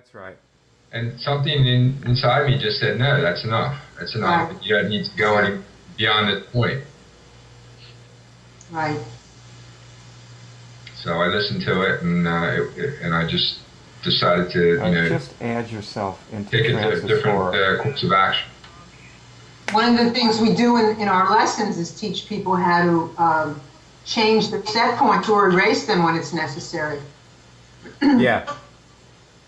That's right. And something inside me just said, no, that's enough. That's enough. Right. You don't need to go any beyond this point. Right. So I listened to it, and I just decided to, Just add yourself into take it to a different course of action. One of the things we do in our lessons is teach people how to change their set points or erase them when it's necessary. Yeah,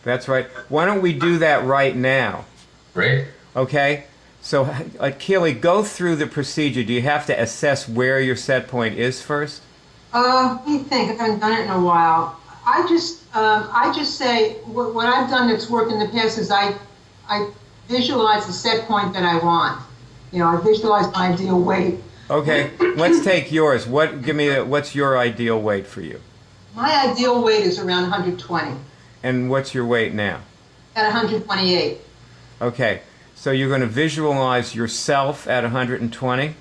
that's right. Why don't we do that right now? Great. Okay? So, Keely, go through the procedure. Do you have to assess where your set point is first? Let me think. I haven't done it in a while. I just say what I've done that's worked in the past is I visualize the set point that I want. I visualize my ideal weight. Okay, let's take yours. What's your ideal weight for you? My ideal weight is around 120. And what's your weight now? At 128. Okay, so you're going to visualize yourself at 120?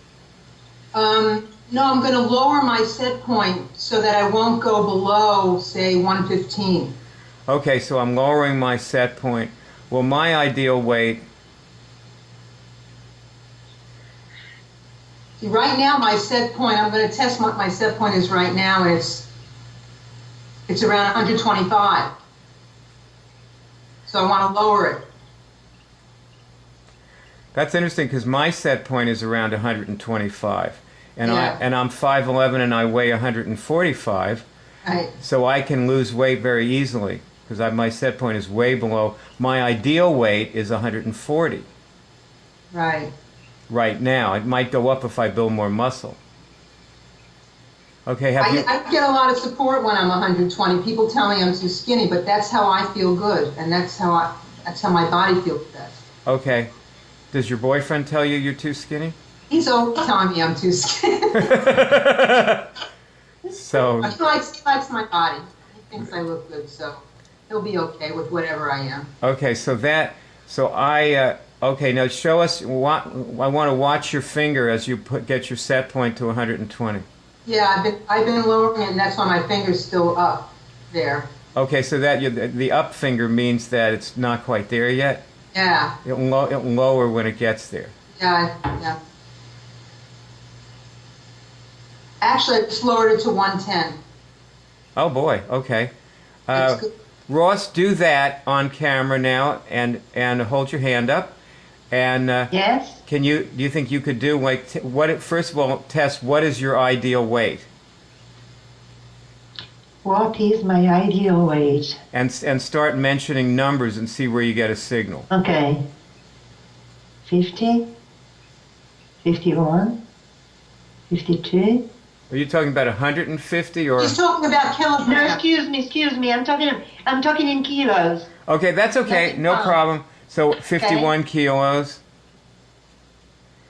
No, I'm going to lower my set point so that I won't go below, say, 115. Okay, so I'm lowering my set point. Well, my ideal weight... See, right now, my set point, I'm going to test what my set point is right now, and it's around 125. So I want to lower it. That's interesting because my set point is around 125. And, yeah. I'm 5'11" and I weigh 145. Right. So I can lose weight very easily because my set point is way below. My ideal weight is 140. Right. Right now. It might go up if I build more muscle. Okay, I get a lot of support when I'm 120. People tell me I'm too skinny, but that's how I feel good, and that's how my body feels best. Okay. Does your boyfriend tell you you're too skinny? He's always telling me I'm too skinny. So he likes my body. He thinks I look good, so he'll be okay with whatever I am. Okay, okay, now show us. I want to watch your finger as you get your set point to 120. Yeah, I've been lowering it, and that's why my finger's still up there. Okay, so the up finger means that it's not quite there yet? Yeah. It'll lower when it gets there. Yeah. Actually, I just lowered it to 110. Oh boy, okay. Ross, do that on camera now and hold your hand up. And yes. Do you think you could do first of all test what is your ideal weight? What is my ideal weight? And start mentioning numbers and see where you get a signal. Okay. 50, 51, 52. Are you talking about 150 or? He's talking about kilograms. No, excuse me. I'm talking in kilos. Okay, that's okay. No problem. So 51 kilos.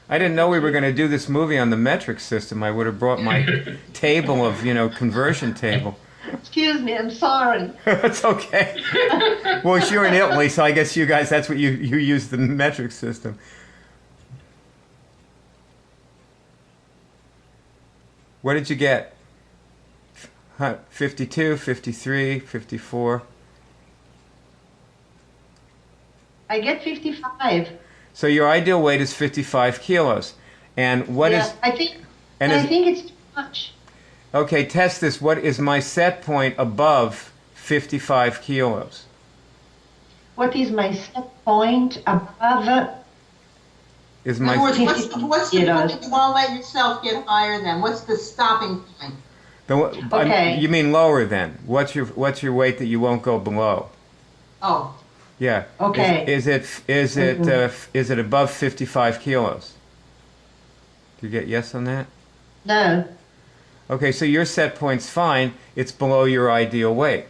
I didn't know we were going to do this movie on the metric system. I would have brought my table of, conversion table. Excuse me, I'm sorry. It's okay. Well, you're in Italy, so I guess you guys, that's what you use the metric system. What did you get? 52, 53, 54? I get 55. So your ideal weight is 55 kilos. And what is... I think it's too much. Okay, test this. What is my set point above 55 kilos? What is my set point above... Is In my... other words, what's the point you won't let yourself get higher than? What's the stopping point? Okay. You mean lower then? What's your weight that you won't go below? Oh. Yeah. Okay. Is it above 55 kilos? Do you get yes on that? No. Okay, so your set point's fine. It's below your ideal weight.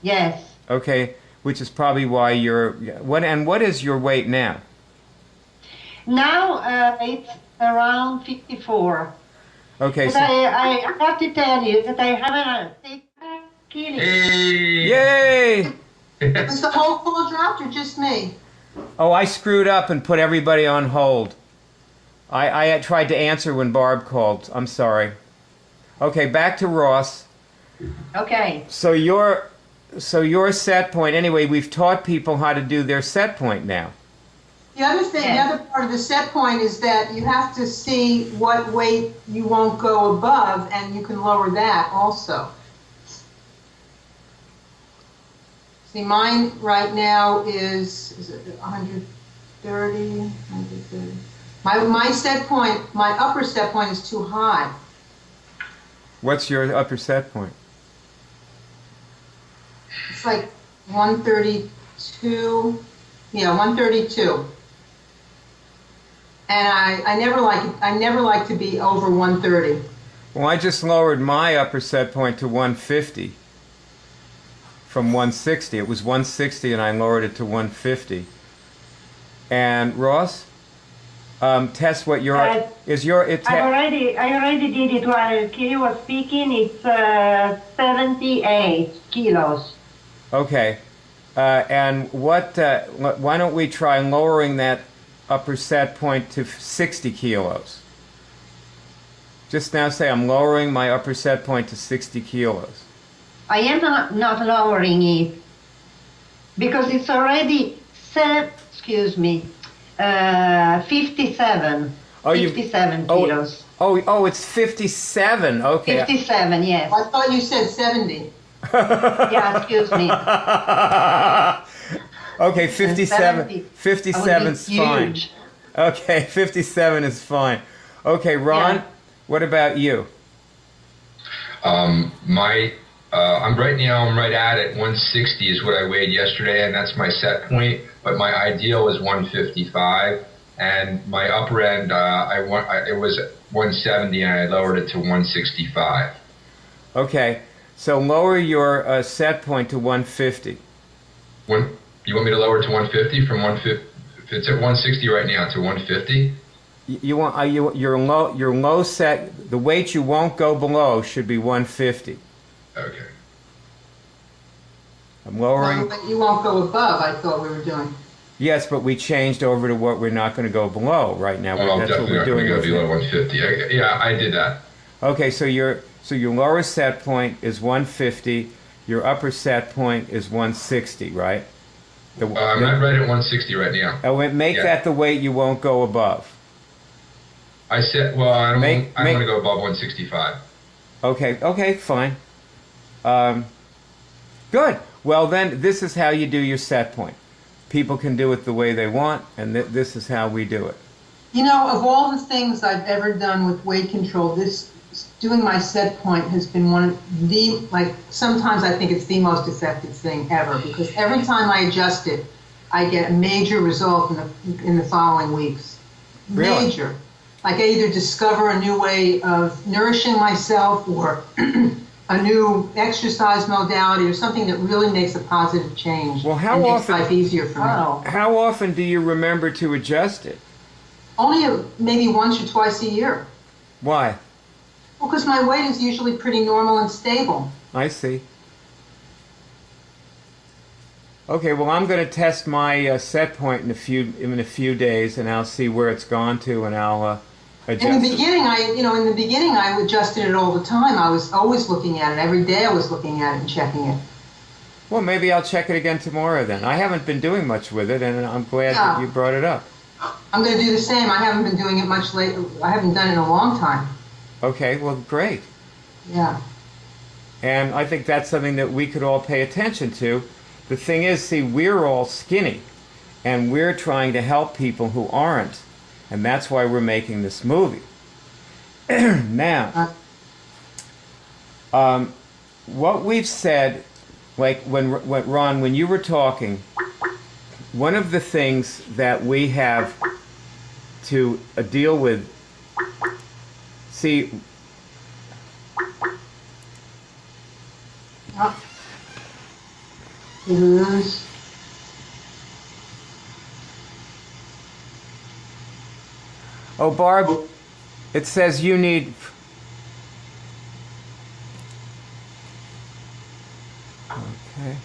Yes. Okay, which is probably why what is your weight now? Now it's around 54. Okay, but so I have to tell you that I haven't taken kilos. Yay! Was the whole call dropped or just me? Oh, I screwed up and put everybody on hold. I tried to answer when Barb called. I'm sorry. Okay, back to Ross. Okay. So your so your set point, anyway, we've taught people how to do their set point now. The other thing, the other part of the set point is that you have to see what weight you won't go above, and you can lower that also. See, mine right now is it 130? 130. My set point, my upper set point is too high. What's your upper set point? It's like 132. Yeah, 132. And I never like to be over 130. Well, I just lowered my upper set point to 150 from 160. It was 160 and I lowered it to 150. And Ross, test what your is your it. I already did it while Kiri was speaking. It's 78 kilos. Okay. And what? Why don't we try lowering that upper set point to 60 kilos? Just now say I'm lowering my upper set point to 60 kilos. I am not lowering it because it's already 57. Oh, 57 kilos. Oh, it's 57. Okay. 57, yes. I thought you said 70. Yeah, excuse me. Okay, 57. 57 is fine. Huge. Okay, 57 is fine. Okay, Ron, Yeah. what about you? I'm right now. I'm right at it. 160 is what I weighed yesterday, and that's my set point. But my ideal is 155, and my upper end, it was 170, and I lowered it to 165. Okay, so lower your set point to 150. You want me to lower it to 150 from 150? If it's at 160 right now, to 150. You want your low set, the weight you won't go below should be 150. Okay. I'm lowering. No, but you won't go above, I thought we were doing. Yes, but we changed over to what we're not going to go below right now. Well, I'm That's what definitely we're not going to doing. go below 150. Yeah, I did that. Okay, so your lower set point is 150. Your upper set point is 160, right? I'm not right at 160 right now. Make that the weight you won't go above. I said, well, I don't want to go above 165. Okay, fine. Good. Well, then this is how you do your set point. People can do it the way they want, and this is how we do it. You know, of all the things I've ever done with weight control, doing my set point has been one of the, sometimes I think it's the most effective thing ever, because every time I adjust it, I get a major result in the following weeks. Really? Major. Like I either discover a new way of nourishing myself or a new exercise modality or something that really makes a positive change. Well, how and often? makes life easier for me. How often do you remember to adjust it? Only maybe once or twice a year. Why? Well, because my weight is usually pretty normal and stable. I see. Okay, well, I'm going to test my set point in a few days, and I'll see where it's gone to, and I'll adjust. In the beginning, I adjusted it all the time. I was always looking at it. Every day I was looking at it and checking it. Well, maybe I'll check it again tomorrow then. I haven't been doing much with it, and I'm glad that you brought it up. I'm going to do the same. I haven't been doing it much lately. I haven't done it in a long time. Okay, well, great. Yeah. And I think that's something that we could all pay attention to. The thing is, see, we're all skinny, and we're trying to help people who aren't, and that's why we're making this movie. Now, what we've said, like Ron, when you were talking, one of the things that we have to deal with, see, It is. oh, Barb, it says you need. Okay.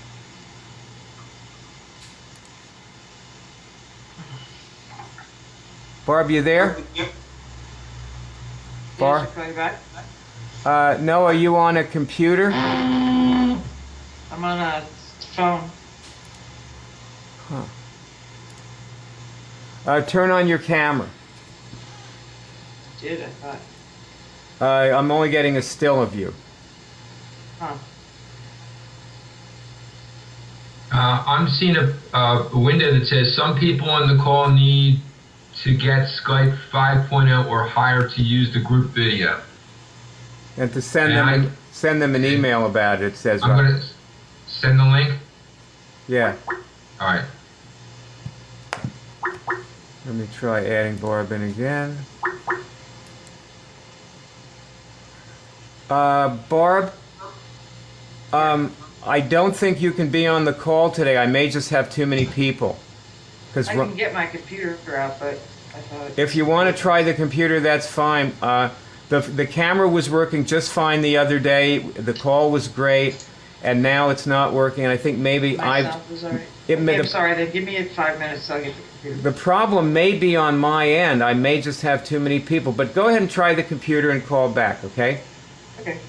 Barb, you there? Barb? No, are you on a computer? I'm on a phone. Turn on your camera. Did I thought? I'm only getting a still of you. Huh. I'm seeing a window that says some people on the call need to get Skype 5.0 or higher to use the group video. And to send them an email about it, it says. I'm going to send the link. Yeah. All right. Let me try adding Barb in again. Barb, I don't think you can be on the call today. I may just have too many people. I can get my computer out, but I thought... If you want to try the computer, that's fine. The camera was working just fine the other day. The call was great, and now it's not working. I think maybe I'm sorry, then give me 5 minutes so I'll get the computer. The problem may be on my end. I may just have too many people. But go ahead and try the computer and call back, okay? Okay.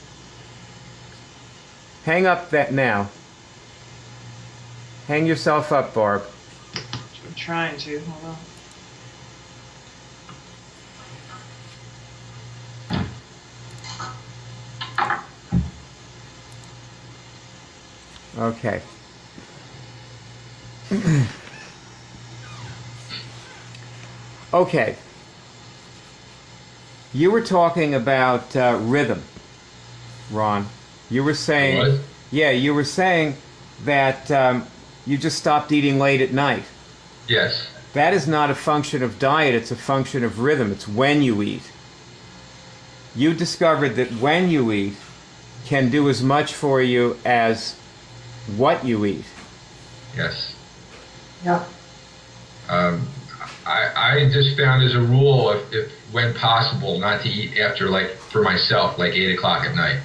Hang up that now. Hang yourself up, Barb. I'm trying to. Hold on. Okay. Okay. You were talking about rhythm, Ron. You were saying, What? yeah, you were saying that you just stopped eating late at night. Yes. That is not a function of diet, it's a function of rhythm. It's when you eat. You discovered that when you eat can do as much for you as what you eat. Yes. Yeah. I just found as a rule, if when possible, not to eat after, like, for myself, like 8 o'clock at night.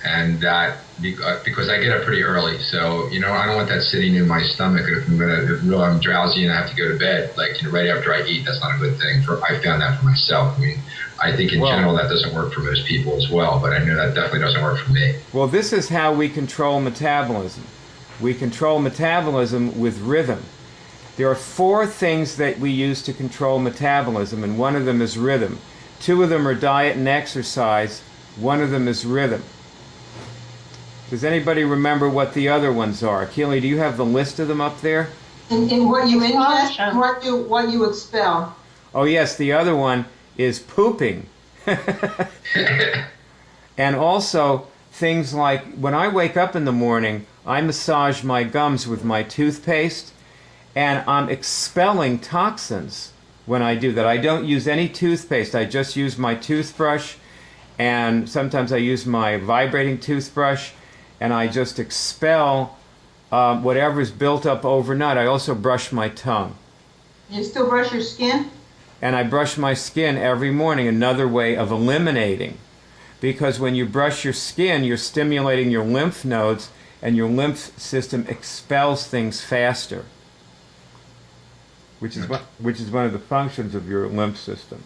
And that, because I get up pretty early, so, you know, I don't want that sitting in my stomach. If I'm drowsy and I have to go to bed, like, you know, right after I eat, that's not a good thing. I found that for myself. I mean, I think in general that doesn't work for most people as well, but I know that definitely doesn't work for me. Well, this is how we control metabolism. We control metabolism with rhythm. There are 4 things that we use to control metabolism, and one of them is rhythm. 2 of them are diet and exercise. 1 of them is rhythm. Does anybody remember what the other ones are? Keely, do you have the list of them up there? In what you ingest, what you expel. Oh yes, the other one is pooping. And also things like, when I wake up in the morning, I massage my gums with my toothpaste, and I'm expelling toxins when I do that. I don't use any toothpaste. I just use my toothbrush, and sometimes I use my vibrating toothbrush, and I just expel whatever is built up overnight. I also brush my tongue. You still brush your skin? And I brush my skin every morning, another way of eliminating. Because when you brush your skin, you're stimulating your lymph nodes, and your lymph system expels things faster, which is one of the functions of your lymph system.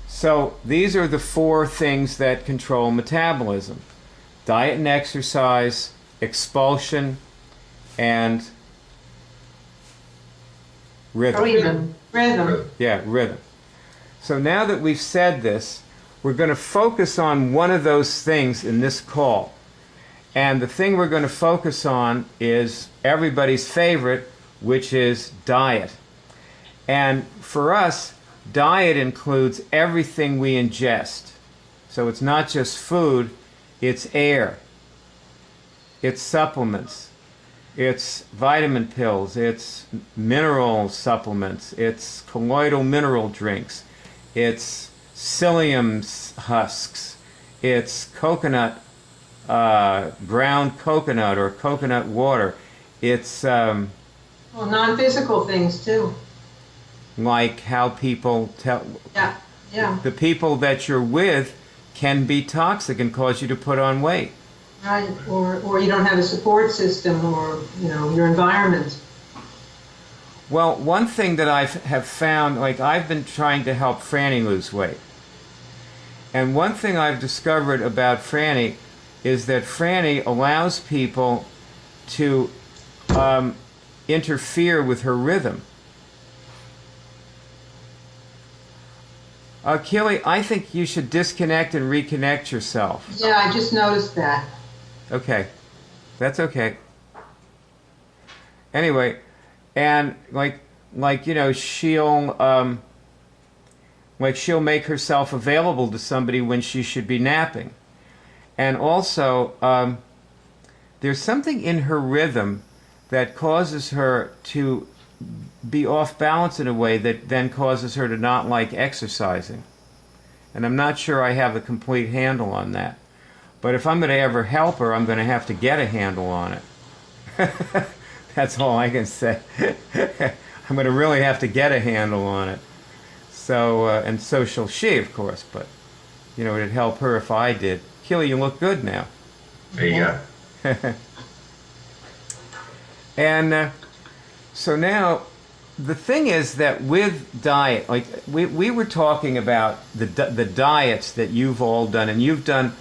So these are the 4 things that control metabolism: diet and exercise, expulsion, and rhythm. Rhythm. Yeah, rhythm. So now that we've said this, we're going to focus on one of those things in this call. And the thing we're going to focus on is everybody's favorite, which is diet. And for us, diet includes everything we ingest. So it's not just food, it's air, it's supplements, it's vitamin pills, it's mineral supplements, it's colloidal mineral drinks, it's psyllium husks, it's coconut, ground coconut or coconut water. It's Well, non-physical things too. like how people tell. Yeah, yeah. The people that you're with can be toxic and cause you to put on weight. Right, or you don't have a support system, or, you know, your environment. Well, one thing that I have found, like, I've been trying to help Franny lose weight. And one thing I've discovered about Franny, is that Franny allows people to interfere with her rhythm. Keely, I think you should disconnect and reconnect yourself. Yeah, I just noticed that. Okay, that's okay. Anyway, and like you know, she'll make herself available to somebody when she should be napping, and also there's something in her rhythm that causes her to be off balance in a way that then causes her to not like exercising. And I'm not sure I have a complete handle on that. But if I'm going to ever help her, I'm going to have to get a handle on it. That's all I can say. I'm going to really have to get a handle on it. So, and so shall she, of course, but, you know, it'd help her if I did. Keely, you look good now. There you go. And so now, the thing is that with diet, like we were talking about the diets that you've all done, and you've done,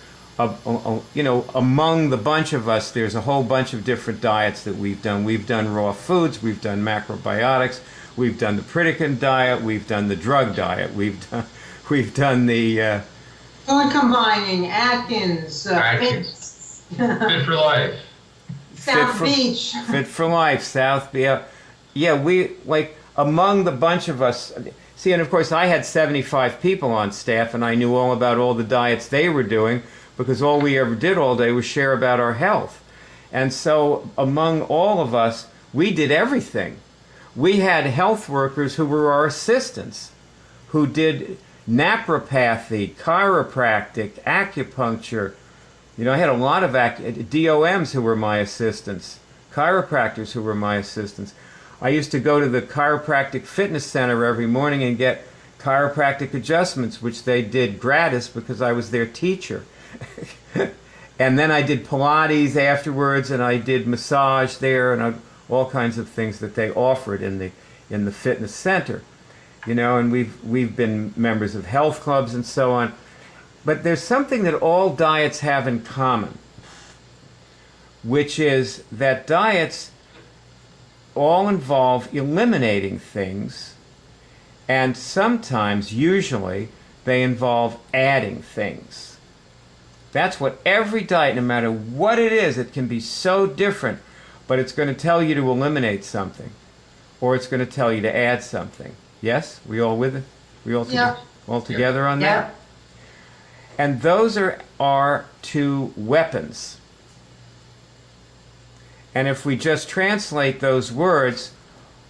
you know, among the bunch of us, there's a whole bunch of different diets that we've done. We've done raw foods, we've done macrobiotics, we've done the Pritikin diet, we've done the drug diet, we've done the Food combining, Atkins, Atkins. Fit for life. South Beach. Fit for life, South Beach. Yeah, we, like, among the bunch of us, see, and of course I had 75 people on staff, and I knew all about all the diets they were doing, because all we ever did all day was share about our health. And so among all of us, we did everything. We had health workers who were our assistants, who did naturopathy, chiropractic, acupuncture. You know, I had a lot of DOMs who were my assistants, chiropractors who were my assistants. I used to go to the chiropractic fitness center every morning and get chiropractic adjustments, which they did gratis because I was their teacher. And then I did Pilates afterwards, and I did massage there, and all kinds of things that they offered in the fitness center. You know, and we've been members of health clubs and so on. But there's something that all diets have in common, which is that diets all involve eliminating things, and sometimes, usually, they involve adding things. That's what every diet, no matter what it is, it can be so different, but it's going to tell you to eliminate something, or it's going to tell you to add something. Yes? We all with it? We all, all together on that? And those are our two weapons. And if we just translate those words,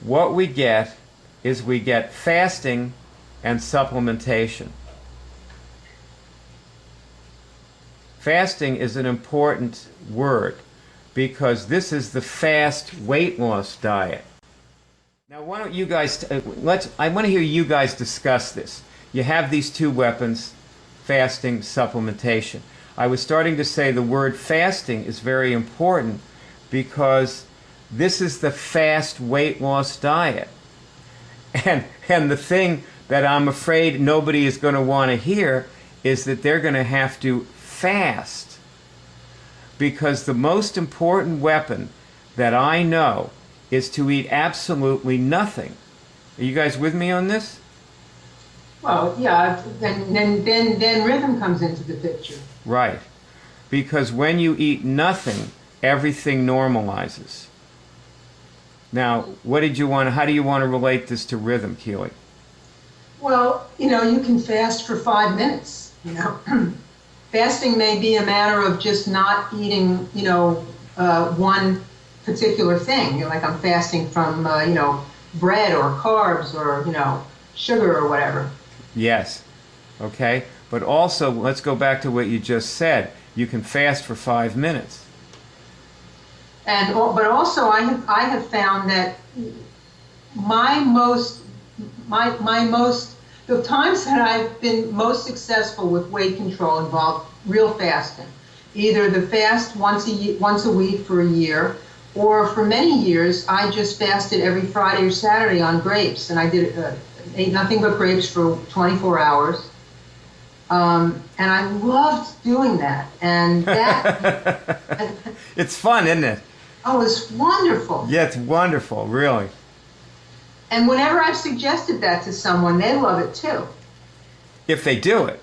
what we get is we get fasting and supplementation. Fasting is an important word because this is the fast weight loss diet. Now, why don't you guys, I want to hear you guys discuss this. You have these two weapons, fasting, supplementation. I was starting to say the word fasting is very important because this is the fast weight loss diet. And the thing that I'm afraid nobody is going to want to hear is that they're going to have to fast. Because the most important weapon that I know is to eat absolutely nothing. Are you guys with me on this? Well, yeah, then rhythm comes into the picture. Right. Because when you eat nothing, everything normalizes. Now, how do you want to relate this to rhythm, Keely? Well, you know, you can fast for 5 minutes, you know. Fasting may be a matter of just not eating, you know, one particular thing. You know, like I'm fasting from, you know, bread or carbs or, you know, sugar or whatever. Yes. Okay. But also, let's go back to what you just said. You can fast for 5 minutes. And but also, I have found that the times that I've been most successful with weight control involve real fasting. Either the fast once a week for a year, or for many years I just fasted every Friday or Saturday on grapes, and I ate nothing but grapes for 24 hours. And I loved doing that. And that, It's fun, isn't it? oh, it's wonderful. Yeah, it's wonderful, really. And whenever I've suggested that to someone, they love it too, If they do it.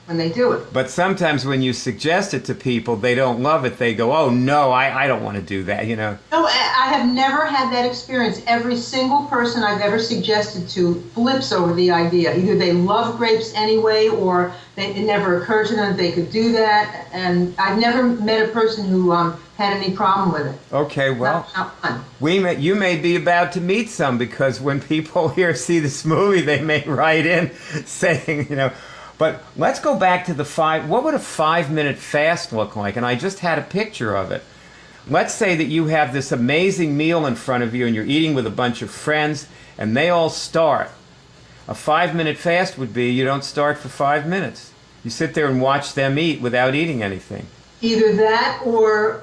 when they do it. But sometimes when you suggest it to people, they don't love it. They go, oh, no, I don't want to do that, you know. No, I have never had that experience. Every single person I've ever suggested to flips over the idea. Either they love grapes anyway, or it never occurred to them that they could do that. And I've never met a person who had any problem with it. Okay, well, Not fun. you may be about to meet some, because when people here see this movie, they may write in saying, you know. But let's go back to what would a 5-minute fast look like? And I just had a picture of it. Let's say that you have this amazing meal in front of you and you're eating with a bunch of friends and they all start. A 5-minute fast would be you don't start for 5 minutes. You sit there and watch them eat without eating anything. Either that, or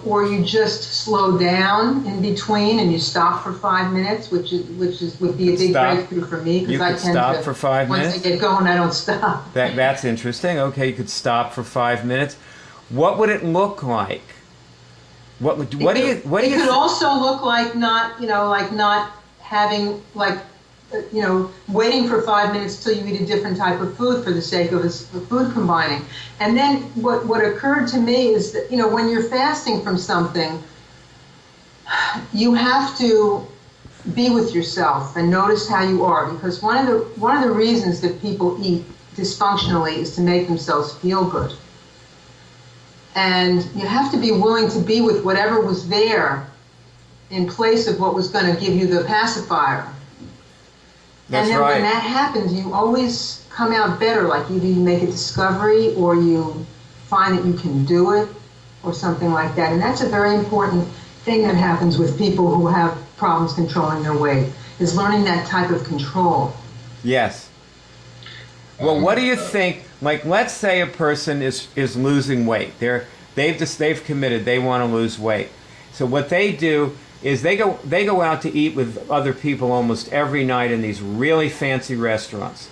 or you just slow down in between and you stop for 5 minutes, which would be a big breakthrough for me, because I tend stop to, for 5 minutes. Once I get going, I don't stop. That's interesting. Okay, you could stop for 5 minutes. What would it look like? What do you? It could also look like not having waiting for 5 minutes till you eat a different type of food for the sake of food combining. And then what occurred to me is that, when you're fasting from something, you have to be with yourself and notice how you are, because one of the reasons that people eat dysfunctionally is to make themselves feel good. And you have to be willing to be with whatever was there in place of what was going to give you the pacifier. That's and then right. when that happens, you always come out better. Like either you make a discovery or you find that you can do it or something like that. And that's a very important thing that happens with people who have problems controlling their weight, is learning that type of control. Yes. Well, what do you think? Like, let's say a person is losing weight. They've committed. They want to lose weight. So what they do is they go out to eat with other people almost every night in these really fancy restaurants,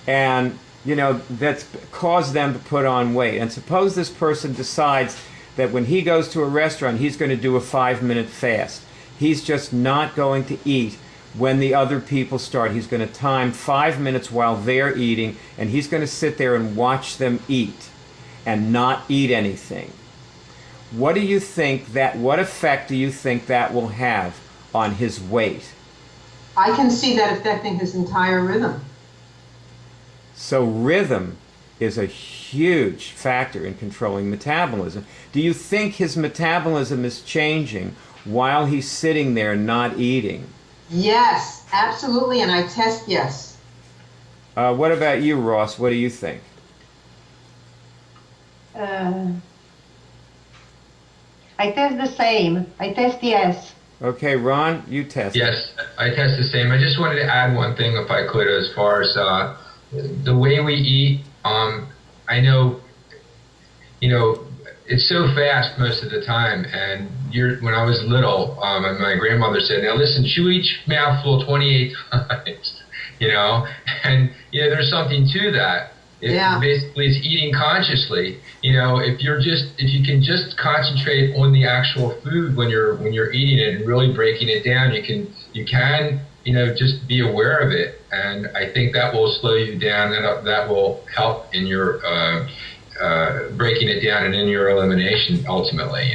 and that's caused them to put on weight. And suppose this person decides that when he goes to a restaurant, he's going to do a 5-minute fast. He's just not going to eat when the other people start. He's going to time 5 minutes while they're eating, and he's going to sit there and watch them eat and not eat anything. What effect do you think that will have on his weight? I can see that affecting his entire rhythm. So rhythm is a huge factor in controlling metabolism. Do you think his metabolism is changing while he's sitting there not eating? Yes, absolutely, and I test yes. What about you, Ross? What do you think? I test the same. I test yes. Okay, Ron, you test. Yes, I test the same. I just wanted to add one thing, if I could, as far as the way we eat. I know, it's so fast most of the time. And when I was little, and my grandmother said, "Now listen, chew each mouthful 28 times." And there's something to that. Basically, it's eating consciously. If you can just concentrate on the actual food when you're eating it and really breaking it down, you can just be aware of it, and I think that will slow you down. That will help in your breaking it down and in your elimination ultimately.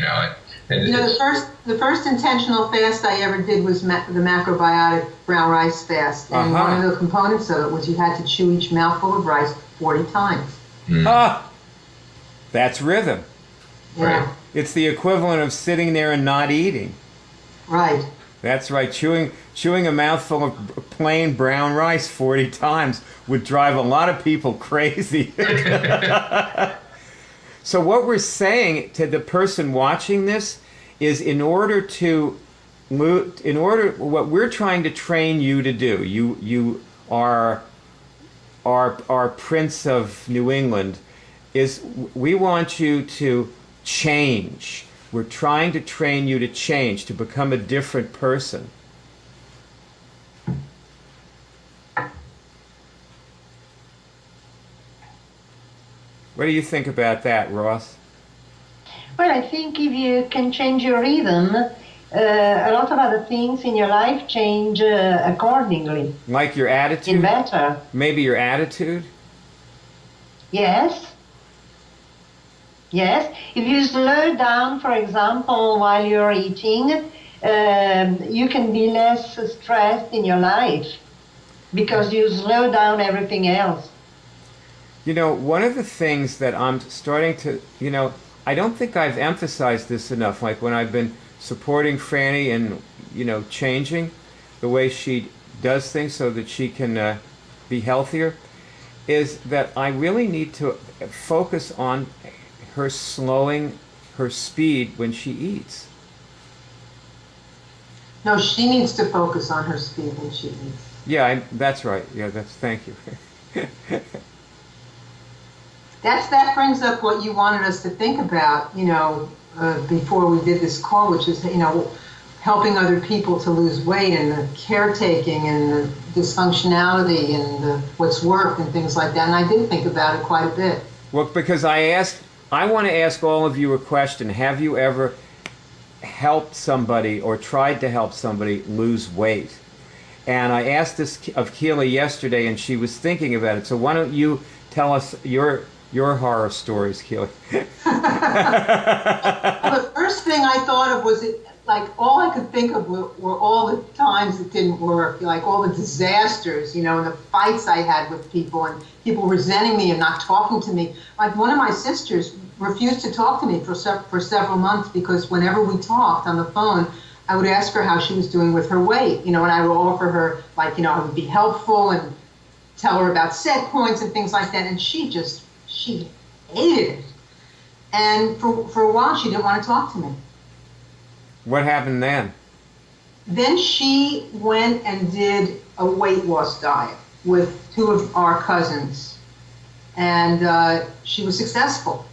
The first intentional fast I ever did was the macrobiotic brown rice fast, and one of the components of it was you had to chew each mouthful of rice 40 times. That's rhythm. Yeah. Right. It's the equivalent of sitting there and not eating. Right. That's right. Chewing a mouthful of plain brown rice 40 times would drive a lot of people crazy. So what we're saying to the person watching this is what we're trying to train you to do, you are our Prince of New England, is we want you to change. We're trying to train you to change, to become a different person. What do you think about that, Ross? Well, I think if you can change your rhythm, a lot of other things in your life change accordingly. Like your attitude? In better. Maybe your attitude? Yes. Yes. If you slow down, for example, while you're eating, you can be less stressed in your life because you slow down everything else. You know, one of the things that I'm starting to, I don't think I've emphasized this enough, like when I've been supporting Franny and, changing the way she does things so that she can be healthier, is that I really need to focus on her slowing her speed when she eats. No, she needs to focus on her speed when she eats. Yeah, that's right. Yeah, thank you. That brings up what you wanted us to think about, before we did this call, which is, helping other people to lose weight and the caretaking and the dysfunctionality and what's worked and things like that. And I did think about it quite a bit. Well, because I want to ask all of you a question. Have you ever helped somebody or tried to help somebody lose weight? And I asked this of Keely yesterday, and she was thinking about it. So why don't you tell us your horror stories, Keely? Well, the first thing I thought of was all I could think of were all the times it didn't work, like all the disasters, and the fights I had with people and people resenting me and not talking to me. Like one of my sisters refused to talk to me for several months because whenever we talked on the phone, I would ask her how she was doing with her weight, and I would offer her, I would be helpful and tell her about set points and things like that, and she hated it. And for a while, she didn't want to talk to me. What happened then? Then she went and did a weight loss diet with two of our cousins, and she was successful.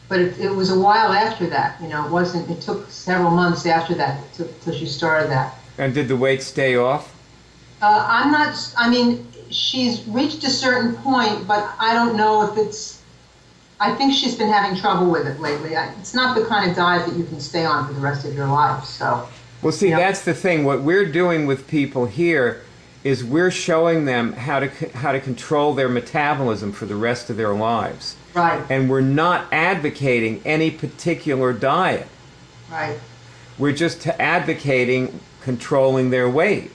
But it was a while after that, it took several months after that till she started that. And did the weight stay off? She's reached a certain point, but I don't know if I think she's been having trouble with it lately. It's not the kind of diet that you can stay on for the rest of your life, so. Well, see, that's the thing. What we're doing with people here is we're showing them how to control their metabolism for the rest of their lives. Right. And we're not advocating any particular diet. Right. We're just advocating controlling their weight.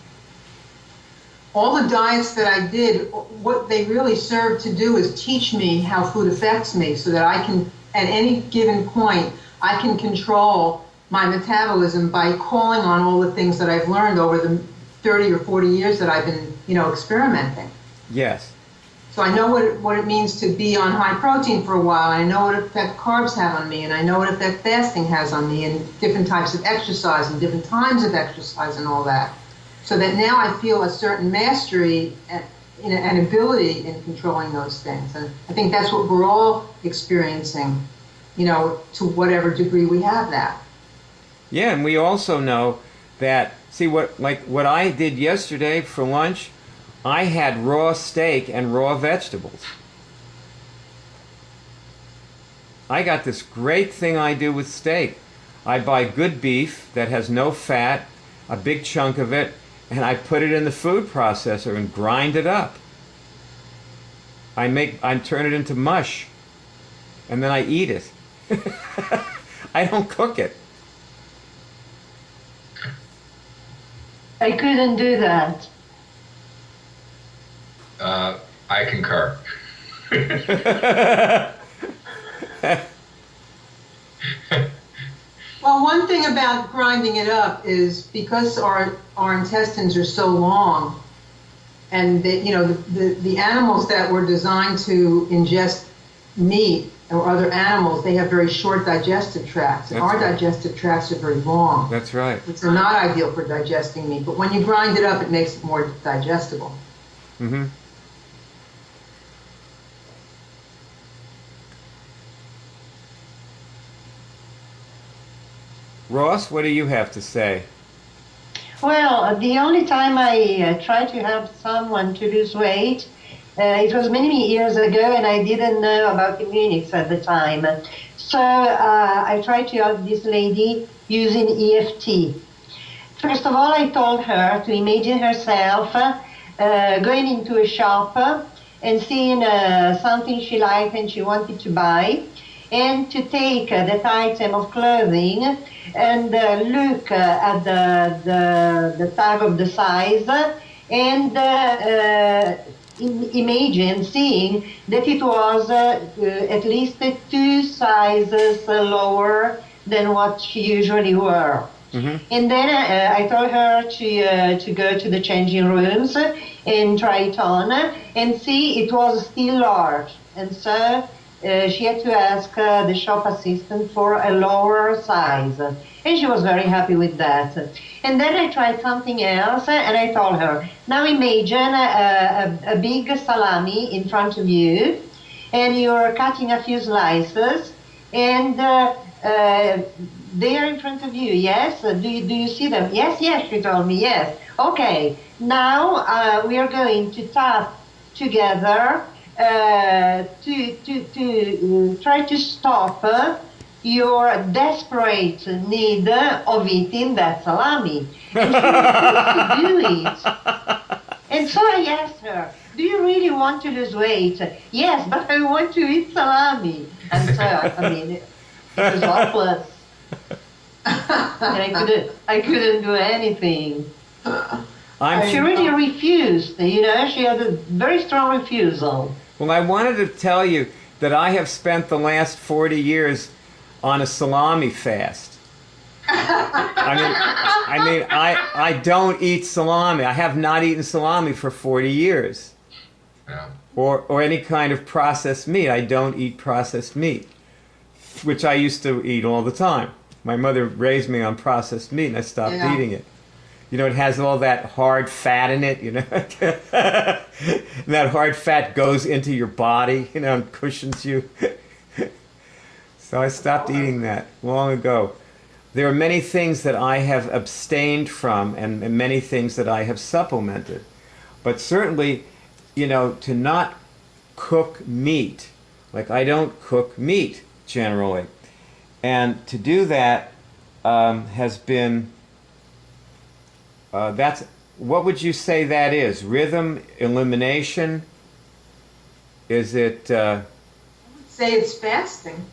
All the diets that I did, what they really serve to do is teach me how food affects me so that I can, at any given point, I can control my metabolism by calling on all the things that I've learned over the 30 or 40 years that I've been, experimenting. Yes. So I know what it means to be on high protein for a while, and I know what effect carbs have on me, and I know what effect fasting has on me, and different types of exercise and different times of exercise and all that. So that now I feel a certain mastery and ability in controlling those things. And I think that's what we're all experiencing, to whatever degree we have that. Yeah, and we also know that, what I did yesterday for lunch, I had raw steak and raw vegetables. I got this great thing I do with steak. I buy good beef that has no fat, a big chunk of it, and I put it in the food processor and grind it up. I turn it into mush, and then I eat it. I don't cook it. I couldn't do that. I concur. Well, one thing about grinding it up is because our intestines are so long, and the animals that were designed to ingest meat or other animals, they have very short digestive tracts. And our digestive tracts are very long. That's right. Which are not ideal for digesting meat. But when you grind it up, it makes it more digestible. Mm-hmm. Ross, what do you have to say? Well, the only time I try to help someone to lose weight It was many years ago, and I didn't know about IMMUNICS at the time. So I tried to help this lady using EFT. First of all, I told her to imagine herself going into a shop and seeing something she liked and she wanted to buy, and to take that item of clothing and look at the tag of the size and imagine seeing that it was at least 2 sizes lower than what she usually wore. Mm-hmm. And then I told her to go to the changing rooms and try it on and see it was still large. And so she had to ask the shop assistant for a lower size. And she was very happy with that. And then I tried something else and I told her, now imagine a big salami in front of you and you're cutting a few slices and they are in front of you, yes? Do you see them? Yes, yes, she told me, yes. Okay, now we are going to tap together to try to stop your desperate need of eating that salami. And she refused to do it. And so I asked her, do you really want to lose weight? Yes, but I want to eat salami. And so, I mean, it was hopeless. And I couldn't do anything. She really refused, you know, she had a very strong refusal. Well, I wanted to tell you that I have spent the last 40 years on a salami fast. I don't eat salami. I have not eaten salami for 40 years. Yeah. Or any kind of processed meat. I don't eat processed meat, which I used to eat all the time. My mother raised me on processed meat, and I stopped eating it. You know, it has all that hard fat in it, you know. And that hard fat goes into your body, you know, and cushions you. So I stopped eating that long ago. There are many things that I have abstained from and many things that I have supplemented. But certainly, you know, to not cook meat, like I don't cook meat generally. And to do that has been, that's, what would you say that is? Rhythm, elimination? Is it? I would say it's fasting.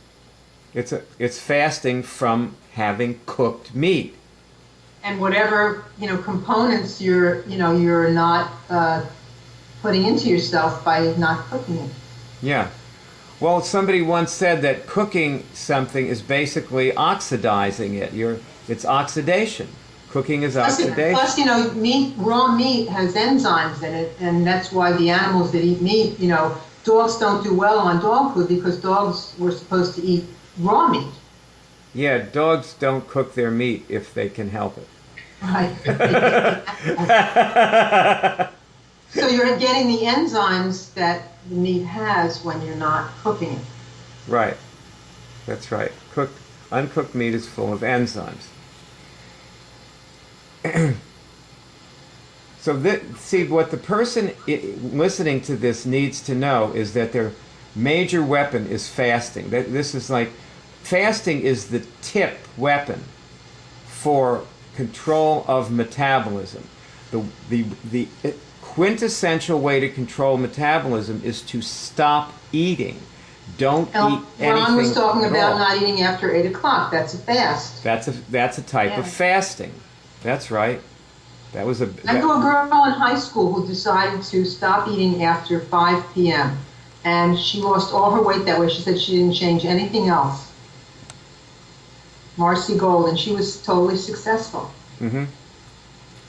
It's fasting from having cooked meat. And whatever, you know, components you're not putting into yourself by not cooking it. Yeah. Well, somebody once said that cooking something is basically oxidizing it. It's oxidation. Cooking is oxidation. Plus, you know, raw meat has enzymes in it, and that's why the animals that eat meat, you know, dogs don't do well on dog food because dogs were supposed to eat raw meat. Yeah, dogs don't cook their meat if they can help it. Right. So you're getting the enzymes that the meat has when you're not cooking it. Right. That's right. Uncooked meat is full of enzymes. So see, what the person listening to this needs to know is that their major weapon is fasting. This is like, fasting is the tip weapon for control of metabolism. The quintessential way to control metabolism is to stop eating. Don't eat anything. Ron was talking about all. not eating after 8 o'clock. That's a fast. That's a type of fasting. That's right. I knew a girl in high school who decided to stop eating after 5 p.m. and she lost all her weight that way. She said she didn't change anything else. Marcy Gold, and she was totally successful. Mm-hmm.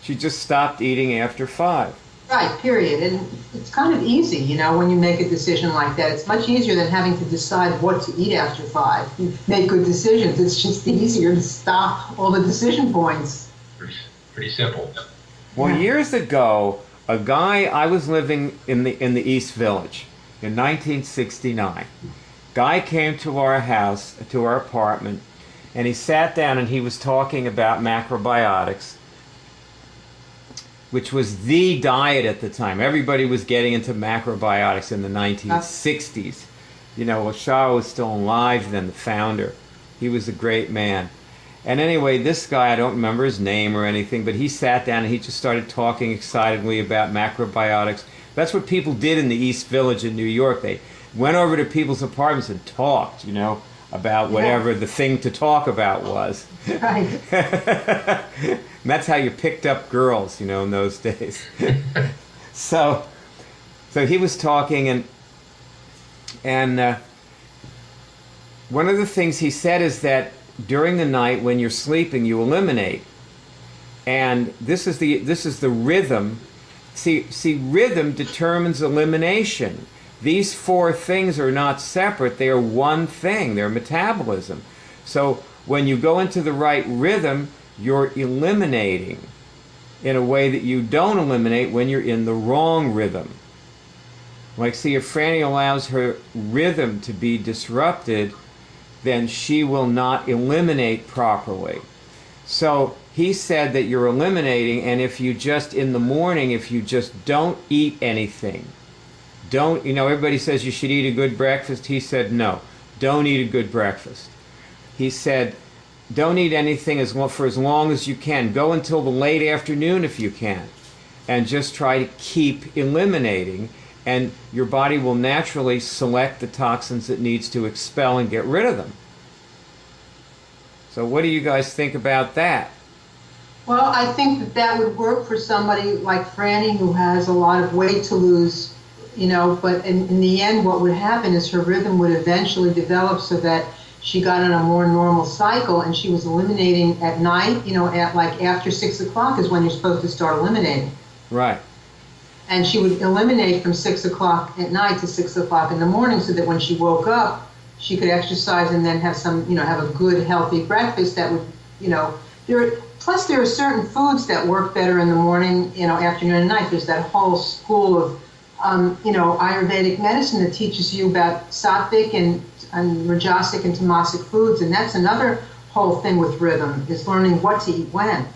She just stopped eating after 5. Right, period. And it's kind of easy, you know, when you make a decision like that. It's much easier than having to decide what to eat after 5. You make good decisions. It's just easier to stop all the decision points. Pretty simple. Well, years ago, I was living in the East Village in 1969. Guy came to our house, to our apartment, and he sat down and he was talking about macrobiotics. which was the diet at the time. Everybody was getting into macrobiotics in the 1960s. You know, Shah was still alive then, the founder. He was a great man. And anyway, this guy, I don't remember his name or anything, but he sat down and he just started talking excitedly about macrobiotics. That's what people did in the East Village in New York. They went over to people's apartments and talked, you know, about whatever the thing to talk about was. Right. And that's how you picked up girls, you know, in those days. So he was talking, and one of the things he said is that during the night when you're sleeping, you eliminate, and this is the rhythm. See, rhythm determines elimination. These four things are not separate; they are one thing. They're metabolism. So when you go into the right rhythm, you're eliminating in a way that you don't eliminate when you're in the wrong rhythm. Like, see, if Franny allows her rhythm to be disrupted, then she will not eliminate properly. So he said that you're eliminating, and if you just, in the morning, if you just don't eat anything, you know, everybody says you should eat a good breakfast. He said, no, don't eat a good breakfast. He said, don't eat anything for as long as you can. Go until the late afternoon if you can, and just try to keep eliminating, and your body will naturally select the toxins it needs to expel and get rid of them. So what do you guys think about that? Well, I think that would work for somebody like Franny who has a lot of weight to lose, you know, but in the end what would happen is her rhythm would eventually develop so that she got on a more normal cycle, and she was eliminating at night, you know, at like after 6 o'clock is when you're supposed to start eliminating. Right. And she would eliminate from 6 o'clock at night to 6 o'clock in the morning so that when she woke up, she could exercise and then have some, you know, have a good, healthy breakfast that would, you know, plus there are certain foods that work better in the morning, you know, afternoon and night. There's that whole school of, you know, Ayurvedic medicine that teaches you about sattvic and rajasic and tamasic foods, and that's another whole thing with rhythm, is learning what to eat when.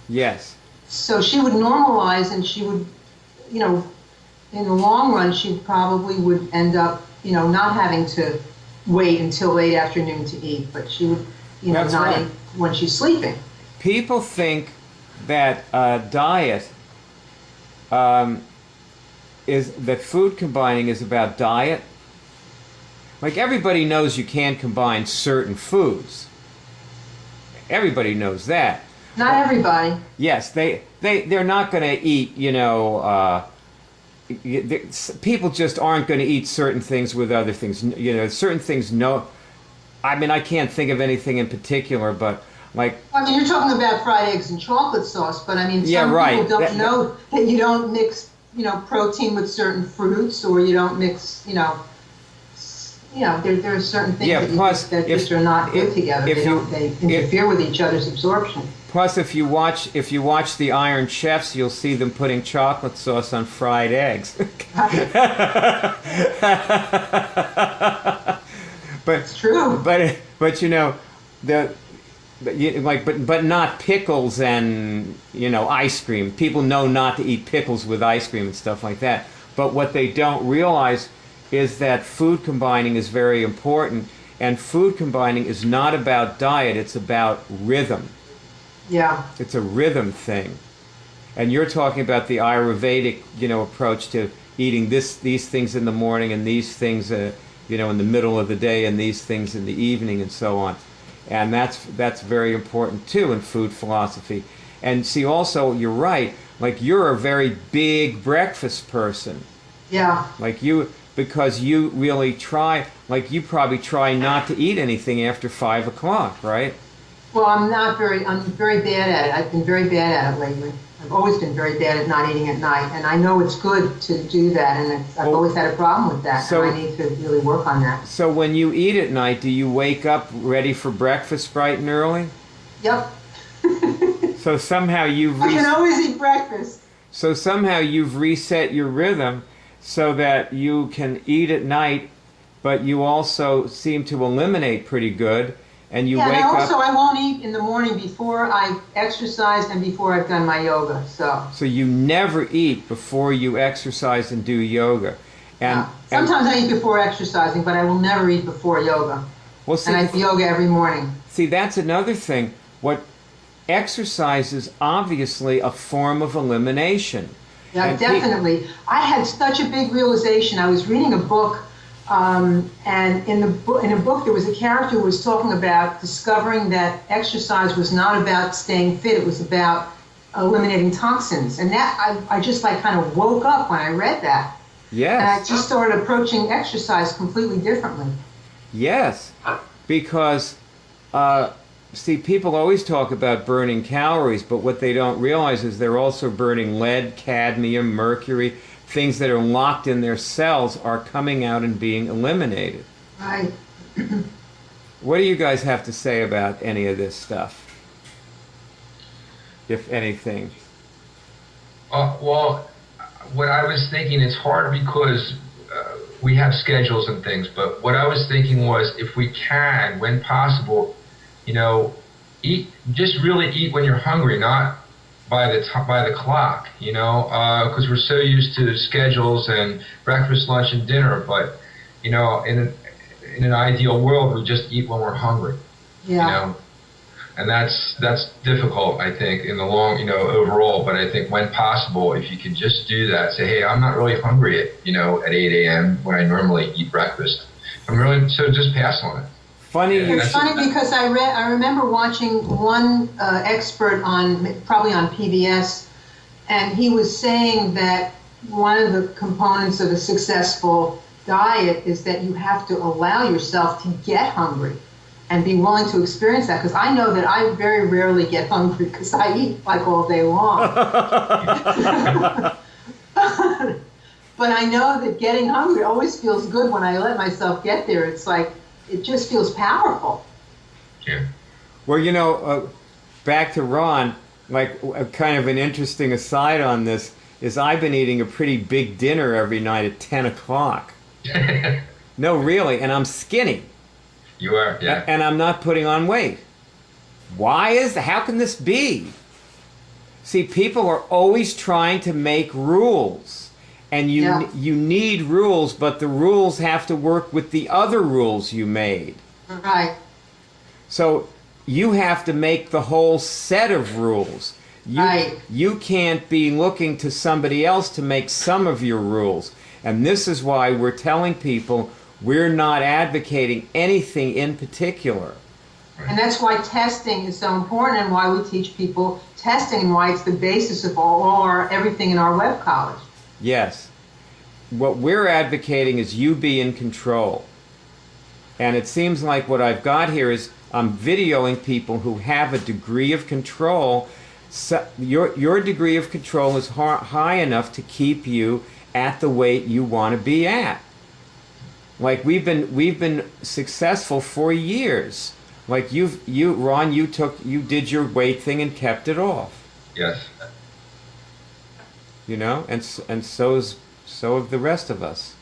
Yes. So she would normalize, and she would, you know, in the long run, she probably would end up, you know, not having to wait until late afternoon to eat, but she would, you know, not eat when she's sleeping. People think that diet is that food combining is about diet. Like, everybody knows you can't combine certain foods. Everybody knows that. Not everybody. Yes, they're not going to eat, you know, people just aren't going to eat certain things with other things. You know, certain things, no. I mean, I can't think of anything in particular, but like... I mean, you're talking about fried eggs and chocolate sauce, but I mean, some people don't know that you don't mix, you know, protein with certain fruits, or you don't mix, you know, there are certain things that just are not good together. They interfere with each other's absorption. Plus, if you watch the Iron Chefs, you'll see them putting chocolate sauce on fried eggs. But it's true. But you know, but not pickles and, you know, ice cream. People know not to eat pickles with ice cream and stuff like that. But what they don't realize is that food combining is very important, and food combining is not about diet, it's about rhythm. Yeah. It's a rhythm thing. And you're talking about the Ayurvedic, you know, approach to eating these things in the morning, and these things, you know, in the middle of the day, and these things in the evening, and so on. And that's very important too in food philosophy. And see, also, you're right, like, you're a very big breakfast person. Yeah. Like because you really try, like, you probably try not to eat anything after 5 o'clock, right? Well, I'm very bad at it. I've been very bad at it lately. I've always been very bad at not eating at night, and I know it's good to do that, and I've always had a problem with that, so, and I need to really work on that. So when you eat at night, do you wake up ready for breakfast bright and early? Yep. So somehow you've... I can always eat breakfast. So somehow you've reset your rhythm so that you can eat at night, but you also seem to eliminate pretty good, and you Yeah, wake and also up. I won't eat in the morning before I exercise and before I've done my yoga. So you never eat before you exercise and do yoga. And, Yeah. Sometimes I eat before exercising, but I will never eat before yoga. well, see, And I do yoga every morning. see, that's another thing. What exercise is obviously a form of elimination. Yeah, And definitely. I had such a big realization. I was reading a book, and in a book there was a character who was talking about discovering that exercise was not about staying fit; it was about eliminating toxins. And that I just like kind of woke up when I read that. Yes. And I just started approaching exercise completely differently. Yes, because, see, people always talk about burning calories, but what they don't realize is they're also burning lead, cadmium, mercury, things that are locked in their cells are coming out and being eliminated. Right. What do you guys have to say about any of this stuff, if anything? Well, what I was thinking, it's hard because we have schedules and things, but what I was thinking was if we can, when possible, just really eat when you're hungry, not by the clock, because we're so used to schedules and breakfast, lunch, and dinner. But in an ideal world, we just eat when we're hungry. Yeah. And that's difficult, I think, in the long, overall. But I think when possible, if you could just do that, say, hey, I'm not really hungry at 8 a.m. when I normally eat breakfast. So just pass on it. Funny. It's funny because I remember watching one expert probably on PBS, and he was saying that one of the components of a successful diet is that you have to allow yourself to get hungry and be willing to experience that. Because I know that I very rarely get hungry because I eat like all day long. But I know that getting hungry always feels good when I let myself get there. It's like, it just feels powerful. Yeah. Well, back to Ron, like kind of an interesting aside on this is I've been eating a pretty big dinner every night at 10 o'clock. No, really, and I'm skinny. You are, yeah. And I'm not putting on weight. Why is that? How can this be? See, people are always trying to make rules. And you need rules, but the rules have to work with the other rules you made. Right. So you have to make the whole set of rules. You can't be looking to somebody else to make some of your rules. And this is why we're telling people we're not advocating anything in particular. And that's why testing is so important and why we teach people testing and why it's the basis of everything in our web college. Yes. What we're advocating is you be in control. And it seems like what I've got here is I'm videoing people who have a degree of control. So your degree of control is high enough to keep you at the weight you want to be at. Like we've been successful for years. Like Ron, you did your weight thing and kept it off. Yes. And so have the rest of us.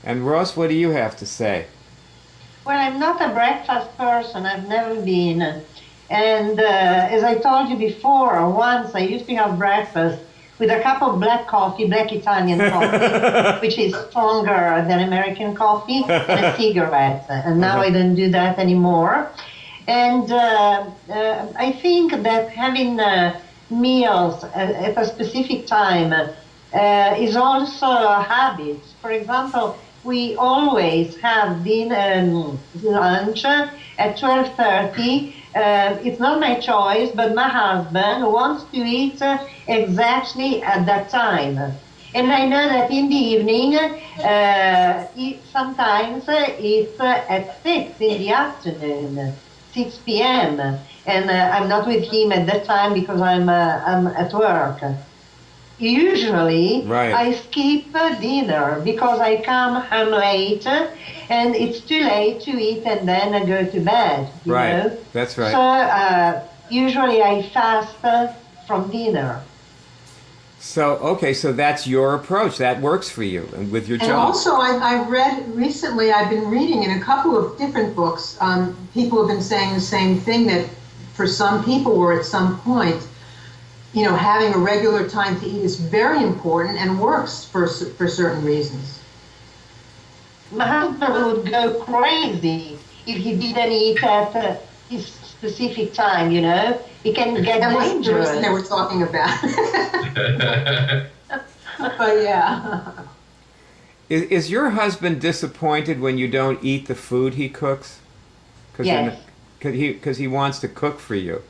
And Ross, what do you have to say? Well, I'm not a breakfast person. I've never been. And as I told you before, once I used to have breakfast with a cup of black coffee, black Italian coffee, which is stronger than American coffee, and a cigarette. And now I don't do that anymore. And I think that having meals at a specific time is also a habit. For example, we always have lunch at 12:30. It's not my choice, but my husband wants to eat exactly at that time. And I know that in the evening, sometimes it's at 6 in the afternoon, 6 p.m. And I'm not with him at that time because I'm at work. Usually, I skip dinner because I come home late and it's too late to eat and then I go to bed. You know? That's right. So usually I fast from dinner. So, okay, so that's your approach. That works for you and with your And job. also, I read recently, I've been reading in a couple of different books, people have been saying the same thing, that for some people or at some point, you know, having a regular time to eat is very important and works for certain reasons. My husband would go crazy if he didn't eat at his specific time, you know. It can get That was the dangerous. reason they were talking about. But yeah. Is your husband disappointed when you don't eat the food he cooks? Yes. Because he wants to cook for you.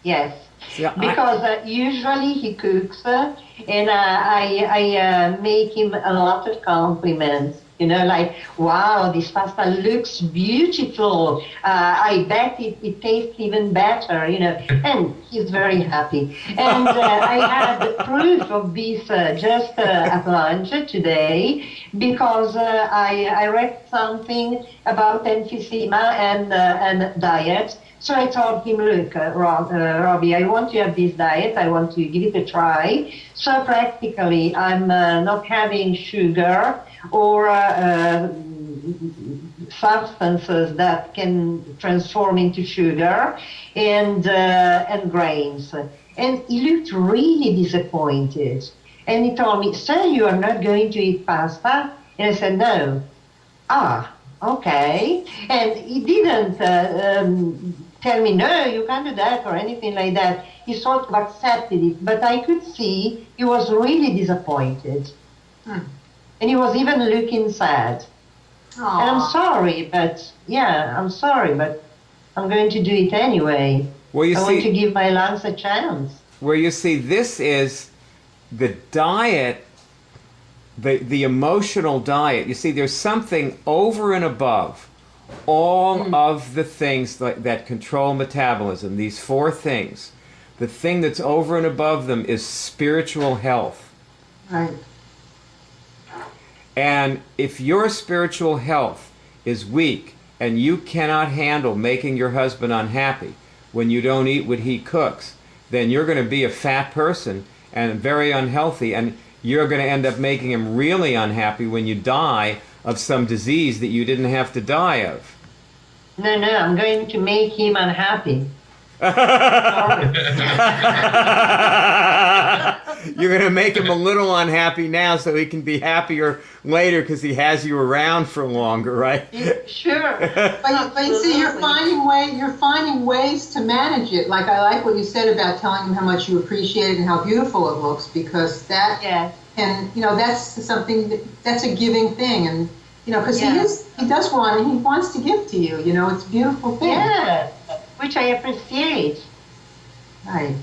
Yes. Yeah, Because usually he cooks and I make him a lot of compliments. You know, like, wow, this pasta looks beautiful. I bet it tastes even better, you know. And he's very happy. And I had proof of this just at lunch today because I read something about emphysema and diet. So I told him, look, Robbie, I want to have this diet. I want to give it a try. So practically, I'm not having sugar or substances that can transform into sugar and grains. And he looked really disappointed. And he told me, so you are not going to eat pasta? And I said, no. Ah, okay. And he didn't tell me, no, you can't do that or anything like that. He sort of accepted it, but I could see he was really disappointed. And he was even looking sad. Aww. And I'm sorry, but I'm going to do it anyway. Well, you I see, want to give my lungs a chance. where you see this is the diet, the emotional diet. You see, there's something over and above all of the things that control metabolism, these four things. The thing that's over and above them is spiritual health. Right. And if your spiritual health is weak and you cannot handle making your husband unhappy when you don't eat what he cooks, then you're going to be a fat person and very unhealthy, and you're going to end up making him really unhappy when you die of some disease that you didn't have to die of. No, I'm going to make him unhappy. You're going to make him a little unhappy now so he can be happier later because he has you around for longer, right? Sure. But you see, you're finding ways to manage it. Like, I like what you said about telling him how much you appreciate it and how beautiful it looks, because that and you know, that's something that's a giving thing, and you know, because he does want, and he wants to give to you. You know, it's a beautiful thing. Yeah, which I appreciate. Right.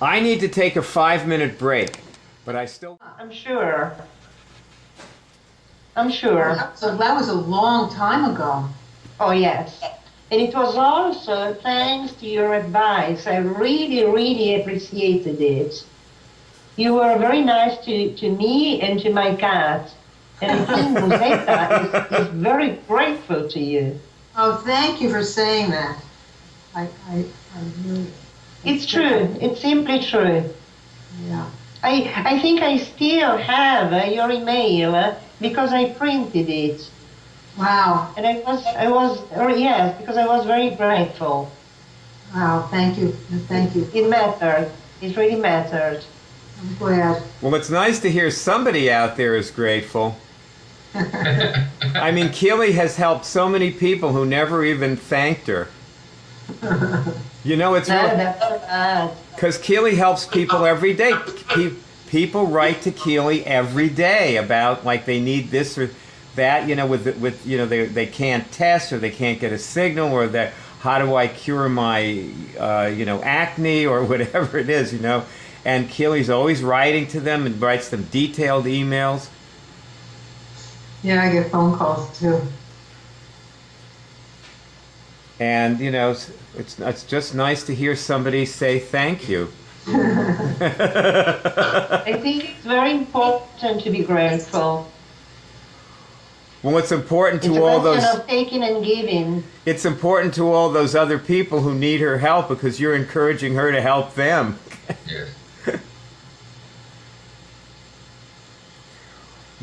I need to take a 5-minute break, but I still... I'm sure. So that was a long time ago. Oh, yes. And it was also thanks to your advice. I really, really appreciated it. You were very nice to me and to my cat. And I think Musetta is very grateful to you. Oh, thank you for saying that. I really... It's true. It's simply true. Yeah. I think I still have your email because I printed it. Wow. And yes, because I was very grateful. Wow, thank you. Thank you. It mattered. It really mattered. I'm glad. Well, it's nice to hear somebody out there is grateful. I mean, Keely has helped so many people who never even thanked her. You know, it's because Keely helps people every day. People write to Keely every day about, like, they need this or that, you know, with you know, they can't test or they can't get a signal, or that how do I cure my you know, acne or whatever it is, you know. And Keely's always writing to them and writes them detailed emails. Yeah, I get phone calls too. And you know, it's just nice to hear somebody say thank you. I think it's very important to be grateful. Well, it's important to it's all a those. question of taking and giving. It's important to all those other people who need her help because you're encouraging her to help them. Yes.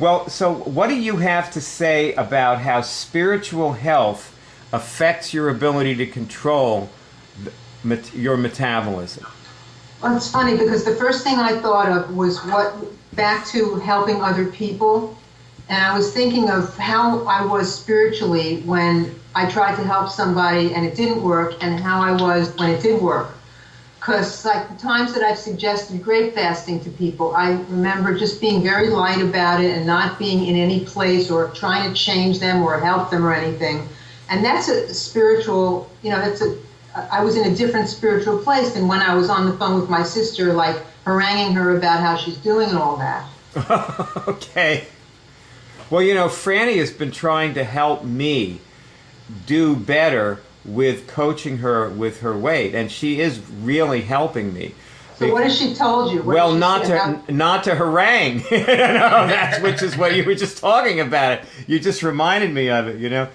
Well, so what do you have to say about how spiritual health affects your ability to control your metabolism? Well, it's funny because the first thing I thought of was back to helping other people. And I was thinking of how I was spiritually when I tried to help somebody and it didn't work, and how I was when it did work. Because like the times that I've suggested great fasting to people, I remember just being very light about it and not being in any place or trying to change them or help them or anything. And that's a spiritual, I was in a different spiritual place than when I was on the phone with my sister, like haranguing her about how she's doing and all that. Okay. Well, Franny has been trying to help me do better with coaching her with her weight, and she is really helping me. So what has she told you? Well, not to harangue, which is what you were just talking about. It. You just reminded me of it,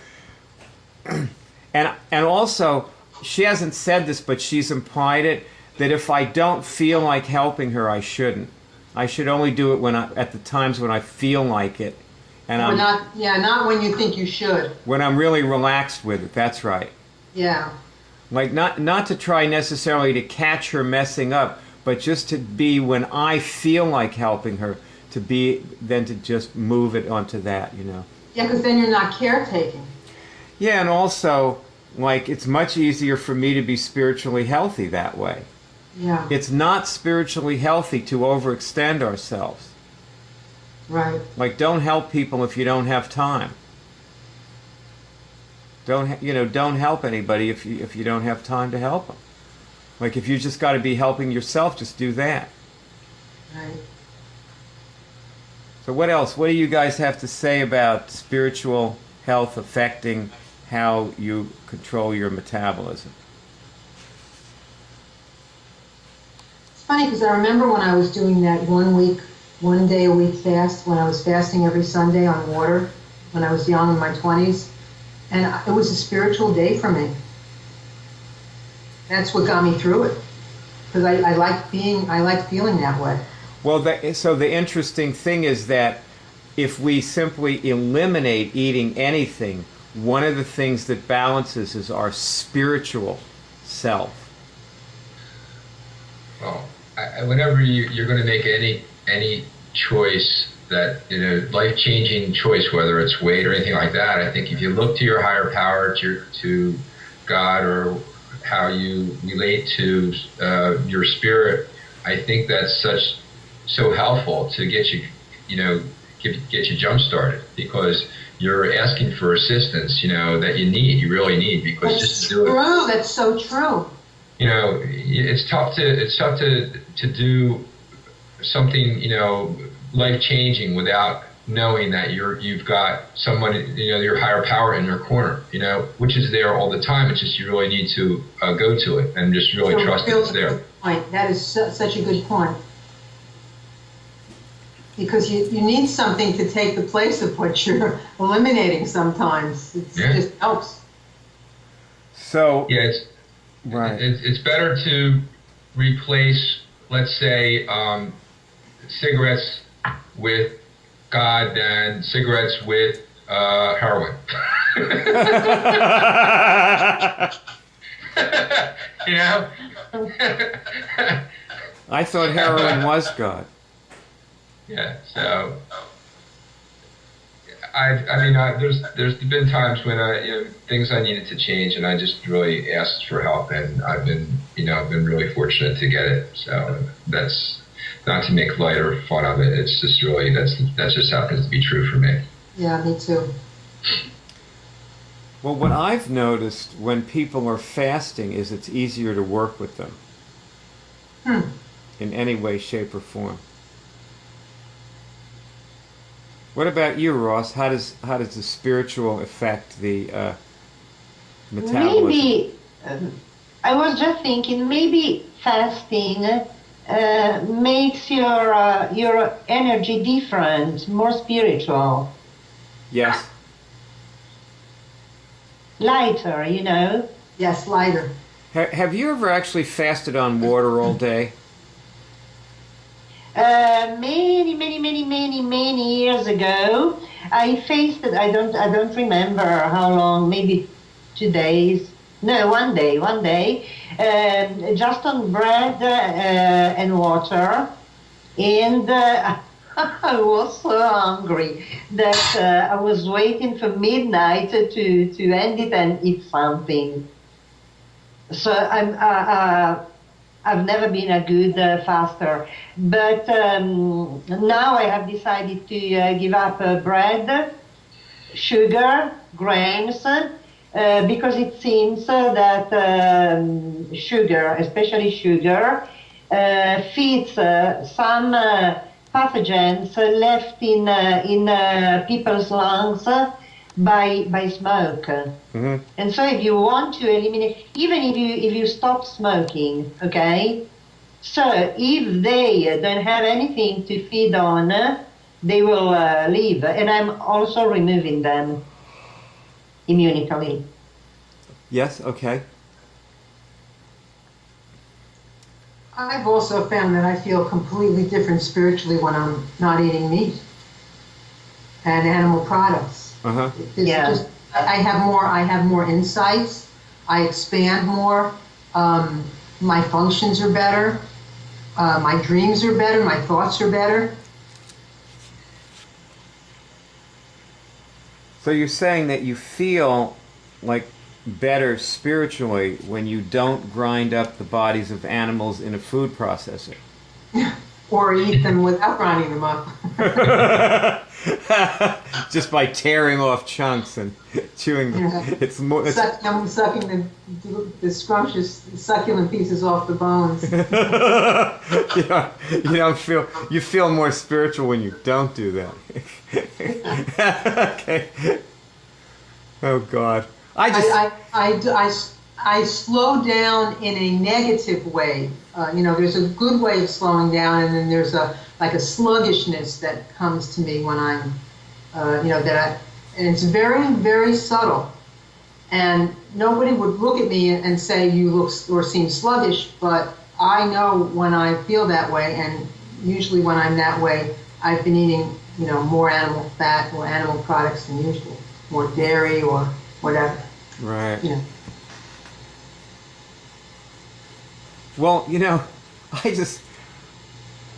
And also, she hasn't said this, but she's implied it, that if I don't feel like helping her, I shouldn't. I should only do it at the times when I feel like it. And not when you think you should. When I'm really relaxed with it, that's right. Yeah. Like not to try necessarily to catch her messing up, but just to be when I feel like helping her, then to just move it onto that, Yeah, because then you're not caretaking. Yeah, and also, like, it's much easier for me to be spiritually healthy that way. Yeah. It's not spiritually healthy to overextend ourselves. Right. Like, don't help people if you don't have time. Don't help anybody if you don't have time to help them. Like, if you just got to be helping yourself, just do that. Right. So what else? What do you guys have to say about spiritual health affecting how you control your metabolism? It's funny because I remember when I was doing that 1 day a week fast, when I was fasting every Sunday on water, when I was young in my 20s, and it was a spiritual day for me. That's what got me through it, because I liked feeling that way. Well, so the interesting thing is that if we simply eliminate eating anything, one of the things that balances is our spiritual self. Well, whenever you're going to make any choice that, life-changing choice, whether it's weight or anything like that, I think if you look to your higher power, to God, or how you relate to your spirit, I think that's so helpful to get you, get you jump started, because you're asking for assistance, that you really need, because That's just to do it. True. That's so true. It's tough to do something, life-changing without knowing that you've got someone, your higher power in your corner, which is there all the time. It's just you really need to go to it and just really trust it's there. Point. That is such a good point. Because you need something to take the place of what you're eliminating sometimes. It just helps. So yeah, it's better to replace, let's say, cigarettes with God than cigarettes with heroin. I thought heroin was God. Yeah, so there's been times when things I needed to change, and I just really asked for help, and I've been really fortunate to get it. So that's not to make light or fun of it. It's just really that just happens to be true for me. Yeah, me too. Well, what I've noticed when people are fasting is it's easier to work with them. In any way, shape, or form. What about you, Ross? How does the spiritual affect the metabolism? Maybe I was just thinking maybe fasting makes your energy different, more spiritual. Yes. Lighter, Yes, lighter. Have you ever actually fasted on water all day? Many years ago, I faced it. I don't remember how long. Maybe 2 days. No, one day. Just on bread and water, and I was so hungry that I was waiting for midnight to end it and eat something. So I've never been a good faster, but now I have decided to give up bread, sugar, grains, because it seems that sugar, especially sugar, feeds some pathogens left in people's lungs by smoke. Mm-hmm. And so if you want to eliminate, even if you stop smoking, okay, so if they don't have anything to feed on, they will leave. And I'm also removing them immunically. Yes, okay. I've also found that I feel completely different spiritually when I'm not eating meat and animal products. Uh-huh. Yeah. I have more insights. I expand more. My functions are better. My dreams are better. My thoughts are better. So you're saying that you feel like better spiritually when you don't grind up the bodies of animals in a food processor. Or eat them without grinding them up. Just by tearing off chunks and chewing them. Yeah. It's more. I'm sucking the scrumptious, succulent pieces off the bones. You feel more spiritual when you don't do that. Okay. Oh God. I slow down in a negative way. There's a good way of slowing down, and then there's a sluggishness that comes to me when I'm, and it's very, very subtle. And nobody would look at me and say you look or seem sluggish, but I know when I feel that way, and usually when I'm that way, I've been eating, more animal fat or animal products than usual, more dairy or whatever. Right. Well,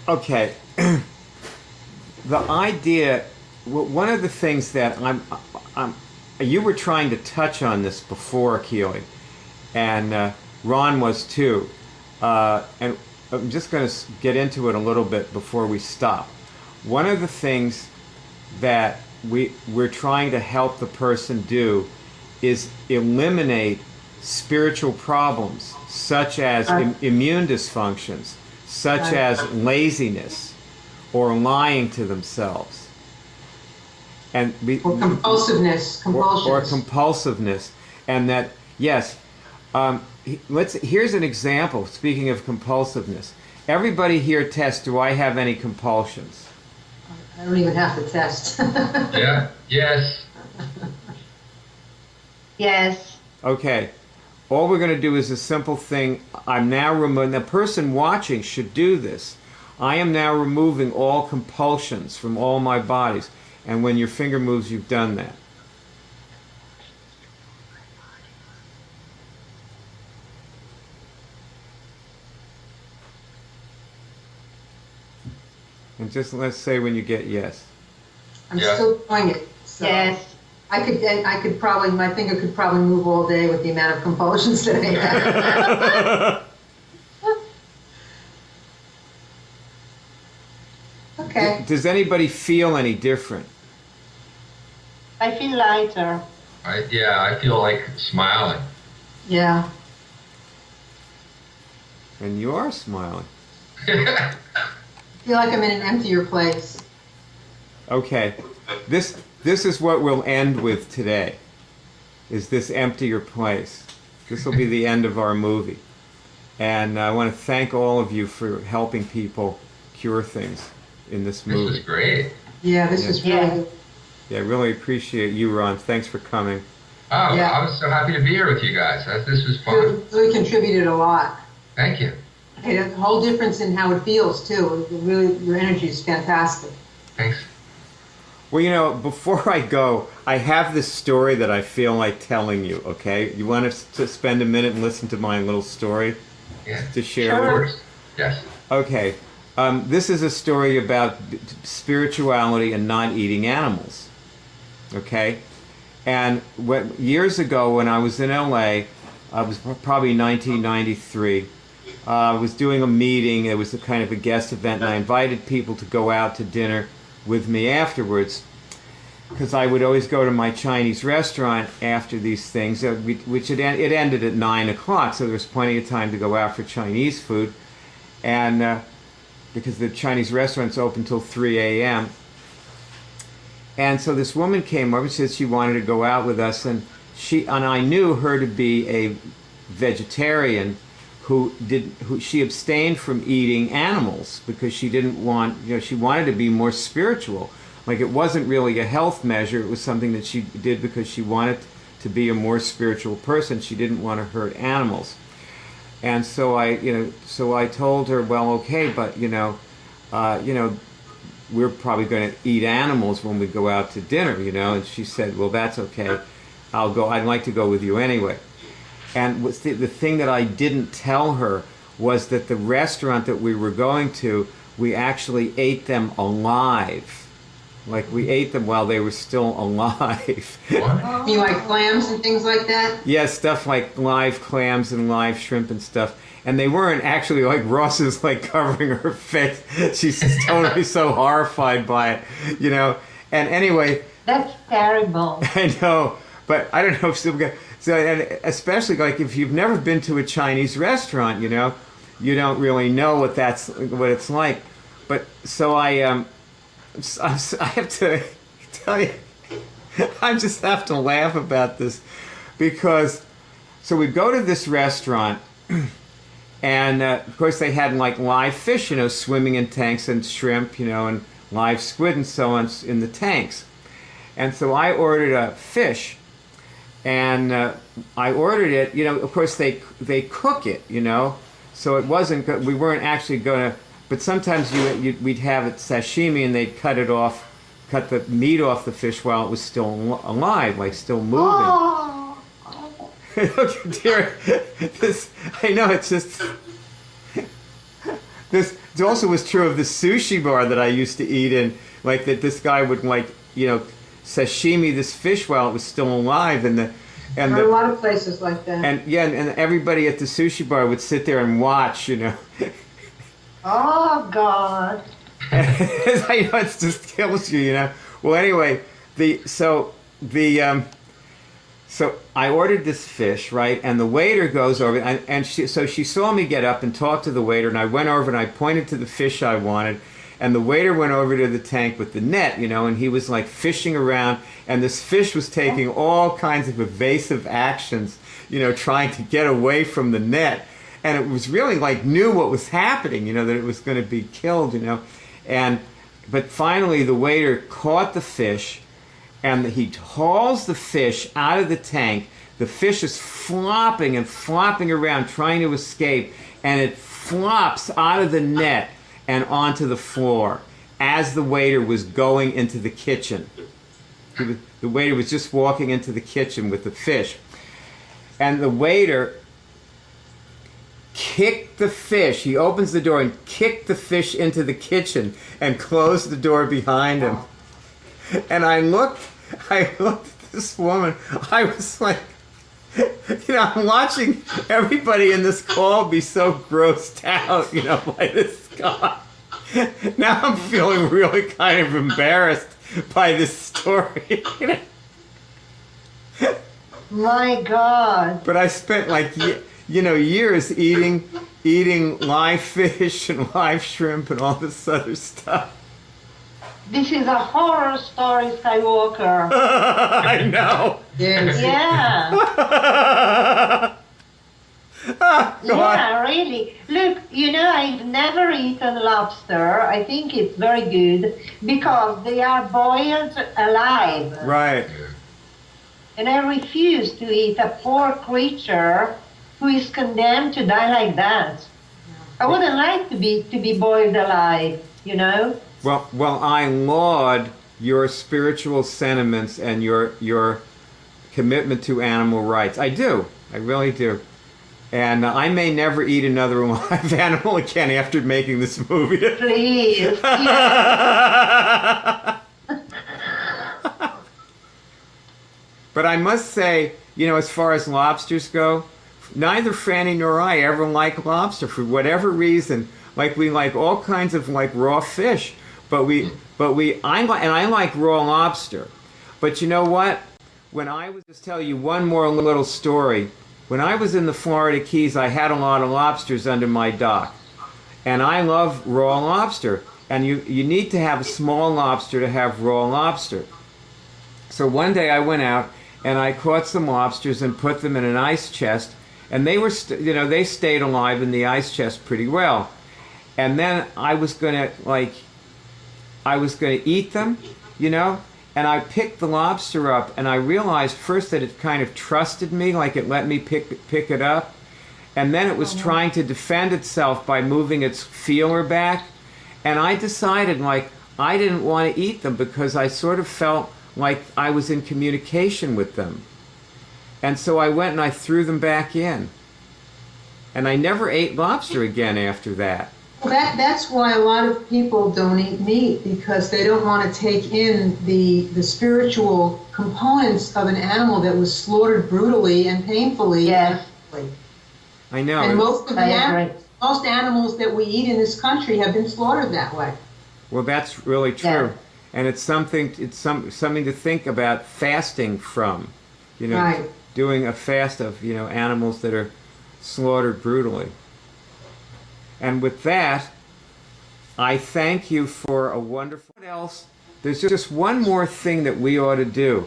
okay. The idea, one of the things that you were trying to touch on this before, Keely, and Ron was too, and I'm just going to get into it a little bit before we stop. One of the things that we're trying to help the person do is eliminate spiritual problems such as immune dysfunctions, such as laziness or lying to themselves, and or compulsiveness, or compulsiveness, and that yes. Here's an example. Speaking of compulsiveness, everybody here tests. Do I have any compulsions? I don't even have to test. Yeah. Yes. Yes. Okay. All we're going to do is a simple thing. I'm now removing. The person watching should do this. I am now removing all compulsions from all my bodies. And when your finger moves, you've done that. And just let's say when you get yes. I'm still doing it. So Yes. I could probably, my finger could probably move all day with the amount of compulsions that I have. Okay. Does anybody feel any different? I feel lighter. I feel like smiling. Yeah. And you are smiling. I feel like I'm in an emptier place. Okay. This is what we'll end with today, is this emptier place. This will be the end of our movie. And I want to thank all of you for helping people cure things in this movie. This was great. Yeah, this is really good. Yeah, I really appreciate you, Ron. Thanks for coming. Oh, Yeah. I was so happy to be here with you guys. This was fun. Really contributed a lot. Thank you. Okay, a whole difference in how it feels too. Really, your energy is fantastic. Thanks. Well, you know, before I go, I have this story that I feel like telling you, okay? You want to spend a minute and listen to my little story Yeah. to share Of with you? course. Yes. Okay. This is a story about spirituality and not eating animals, okay? And years ago when I was in LA, I was probably 1993, I was doing a meeting. It was a kind of a guest event, and I invited people to go out to dinner with me afterwards, because I would always go to my Chinese restaurant after these things, which it ended at 9 o'clock, so there was plenty of time to go out for Chinese food, and because the Chinese restaurant's open till 3 a.m. And so this woman came over and said she wanted to go out with us, and I knew her to be a vegetarian who she abstained from eating animals because she didn't want, she wanted to be more spiritual. Like, it wasn't really a health measure, it was something that she did because she wanted to be a more spiritual person. She didn't want to hurt animals. And so I told her, well, okay, but we're probably going to eat animals when we go out to dinner, and she said, well, that's okay, I'll go, I'd like to go with you anyway. And the thing that I didn't tell her was that the restaurant that we were going to, we actually ate them alive. Like, we ate them while they were still alive. What? You like clams and things like that? Yeah, stuff like live clams and live shrimp and stuff. And they weren't actually, like, Ross is like covering her face. She's totally so horrified by it, And anyway. That's terrible. I know, but I don't know if so, and especially like if you've never been to a Chinese restaurant, you don't really know what it's like. But so I have to tell you, I just have to laugh about this, because so we go to this restaurant, and of course they had like live fish, swimming in tanks, and shrimp, and live squid and so on in the tanks. And so I ordered a fish, and I ordered it, of course they cook it, so it wasn't good. We weren't actually going to, but sometimes we'd have it sashimi, and they'd cut the meat off the fish while it was still alive, like still moving. Oh. Dear, I know, it's just, this also was true of the sushi bar that I used to eat in, like that this guy would sashimi this fish while it was still alive, there are a lot of places like that. And everybody at the sushi bar would sit there and watch, Oh, God. I know, it just kills you, Well, anyway, so I ordered this fish, right? And the waiter goes over, and she saw me get up and talk to the waiter, and I went over and I pointed to the fish I wanted, and the waiter went over to the tank with the net, and he was like fishing around, and this fish was taking all kinds of evasive actions, trying to get away from the net. And it was really like knew what was happening, that it was going to be killed, but finally the waiter caught the fish, and he hauls the fish out of the tank. The fish is flopping and flopping around trying to escape, and it flops out of the net and onto the floor as the waiter was going into the kitchen. The waiter was just walking into the kitchen with the fish. And the waiter kicked the fish. He opens the door and kicked the fish into the kitchen and closed the door behind him. And I looked at this woman. I was like, I'm watching everybody in this call be so grossed out, by this guy. Now I'm feeling really kind of embarrassed by this story. My God. But I spent years eating live fish and live shrimp and all this other stuff. This is a horror story, Skywalker. I know. Yes. Yeah. Yeah, really. Look, I've never eaten lobster. I think it's very good because they are boiled alive. Right. And I refuse to eat a poor creature who is condemned to die like that. I wouldn't like to be boiled alive, you know? Well, I laud your spiritual sentiments and your commitment to animal rights. I do. I really do. And I may never eat another live animal again after making this movie. Please. Yeah. But I must say, as far as lobsters go, neither Franny nor I ever like lobster for whatever reason. Like we like all kinds of like raw fish, I like raw lobster. But you know what? Just tell you one more little story. When I was in the Florida Keys, I had a lot of lobsters under my dock. And I love raw lobster. And you need to have a small lobster to have raw lobster. So one day I went out and I caught some lobsters and put them in an ice chest. And they were, they stayed alive in the ice chest pretty well. And then I was gonna eat them, and I picked the lobster up, and I realized first that it kind of trusted me, like it let me pick it up, and then it was trying to defend itself by moving its feeler back, and I decided I didn't want to eat them because I sort of felt like I was in communication with them. And so I went and I threw them back in. And I never ate lobster again after that. Well, that's why a lot of people don't eat meat, because they don't want to take in the spiritual components of an animal that was slaughtered brutally and painfully. Yes. I know. And most animals that we eat in this country have been slaughtered that way. Well, that's really true. Yeah. And it's something to think about fasting from. Right. Doing a fast of, animals that are slaughtered brutally. And with that, I thank you for a wonderful... What else? There's just one more thing that we ought to do.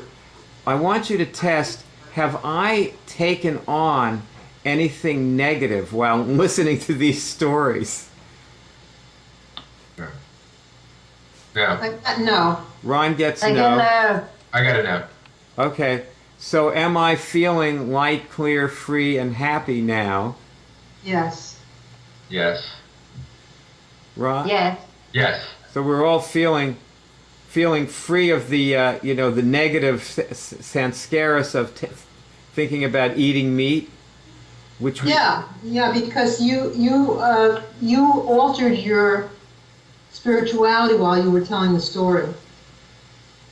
I want you to test, have I taken on anything negative while listening to these stories? No. No. Ron gets I no. don't know. I got to know. Okay. So am I feeling light, clear, free, and happy now? Yes. Yes. Ron? Yes. Yes. So we're all feeling free of the the negative sanskaras of thinking about eating meat, which Yeah, because you altered your spirituality while you were telling the story.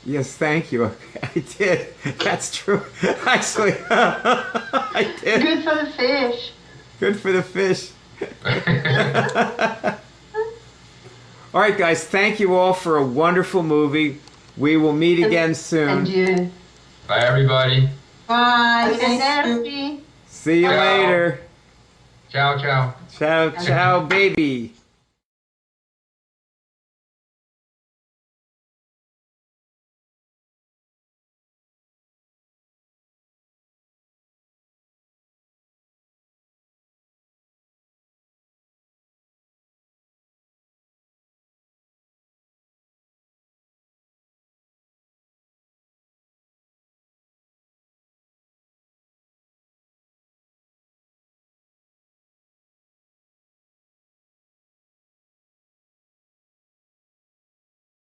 Yes, thank you. I did. That's true. Actually, I did. Good for the fish. Good for the fish. All right, guys. Thank you all for a wonderful movie. We will meet again soon. And you. Bye, everybody. Bye. Thank you. See you Ciao. later. Ciao, ciao. Ciao, ciao, baby.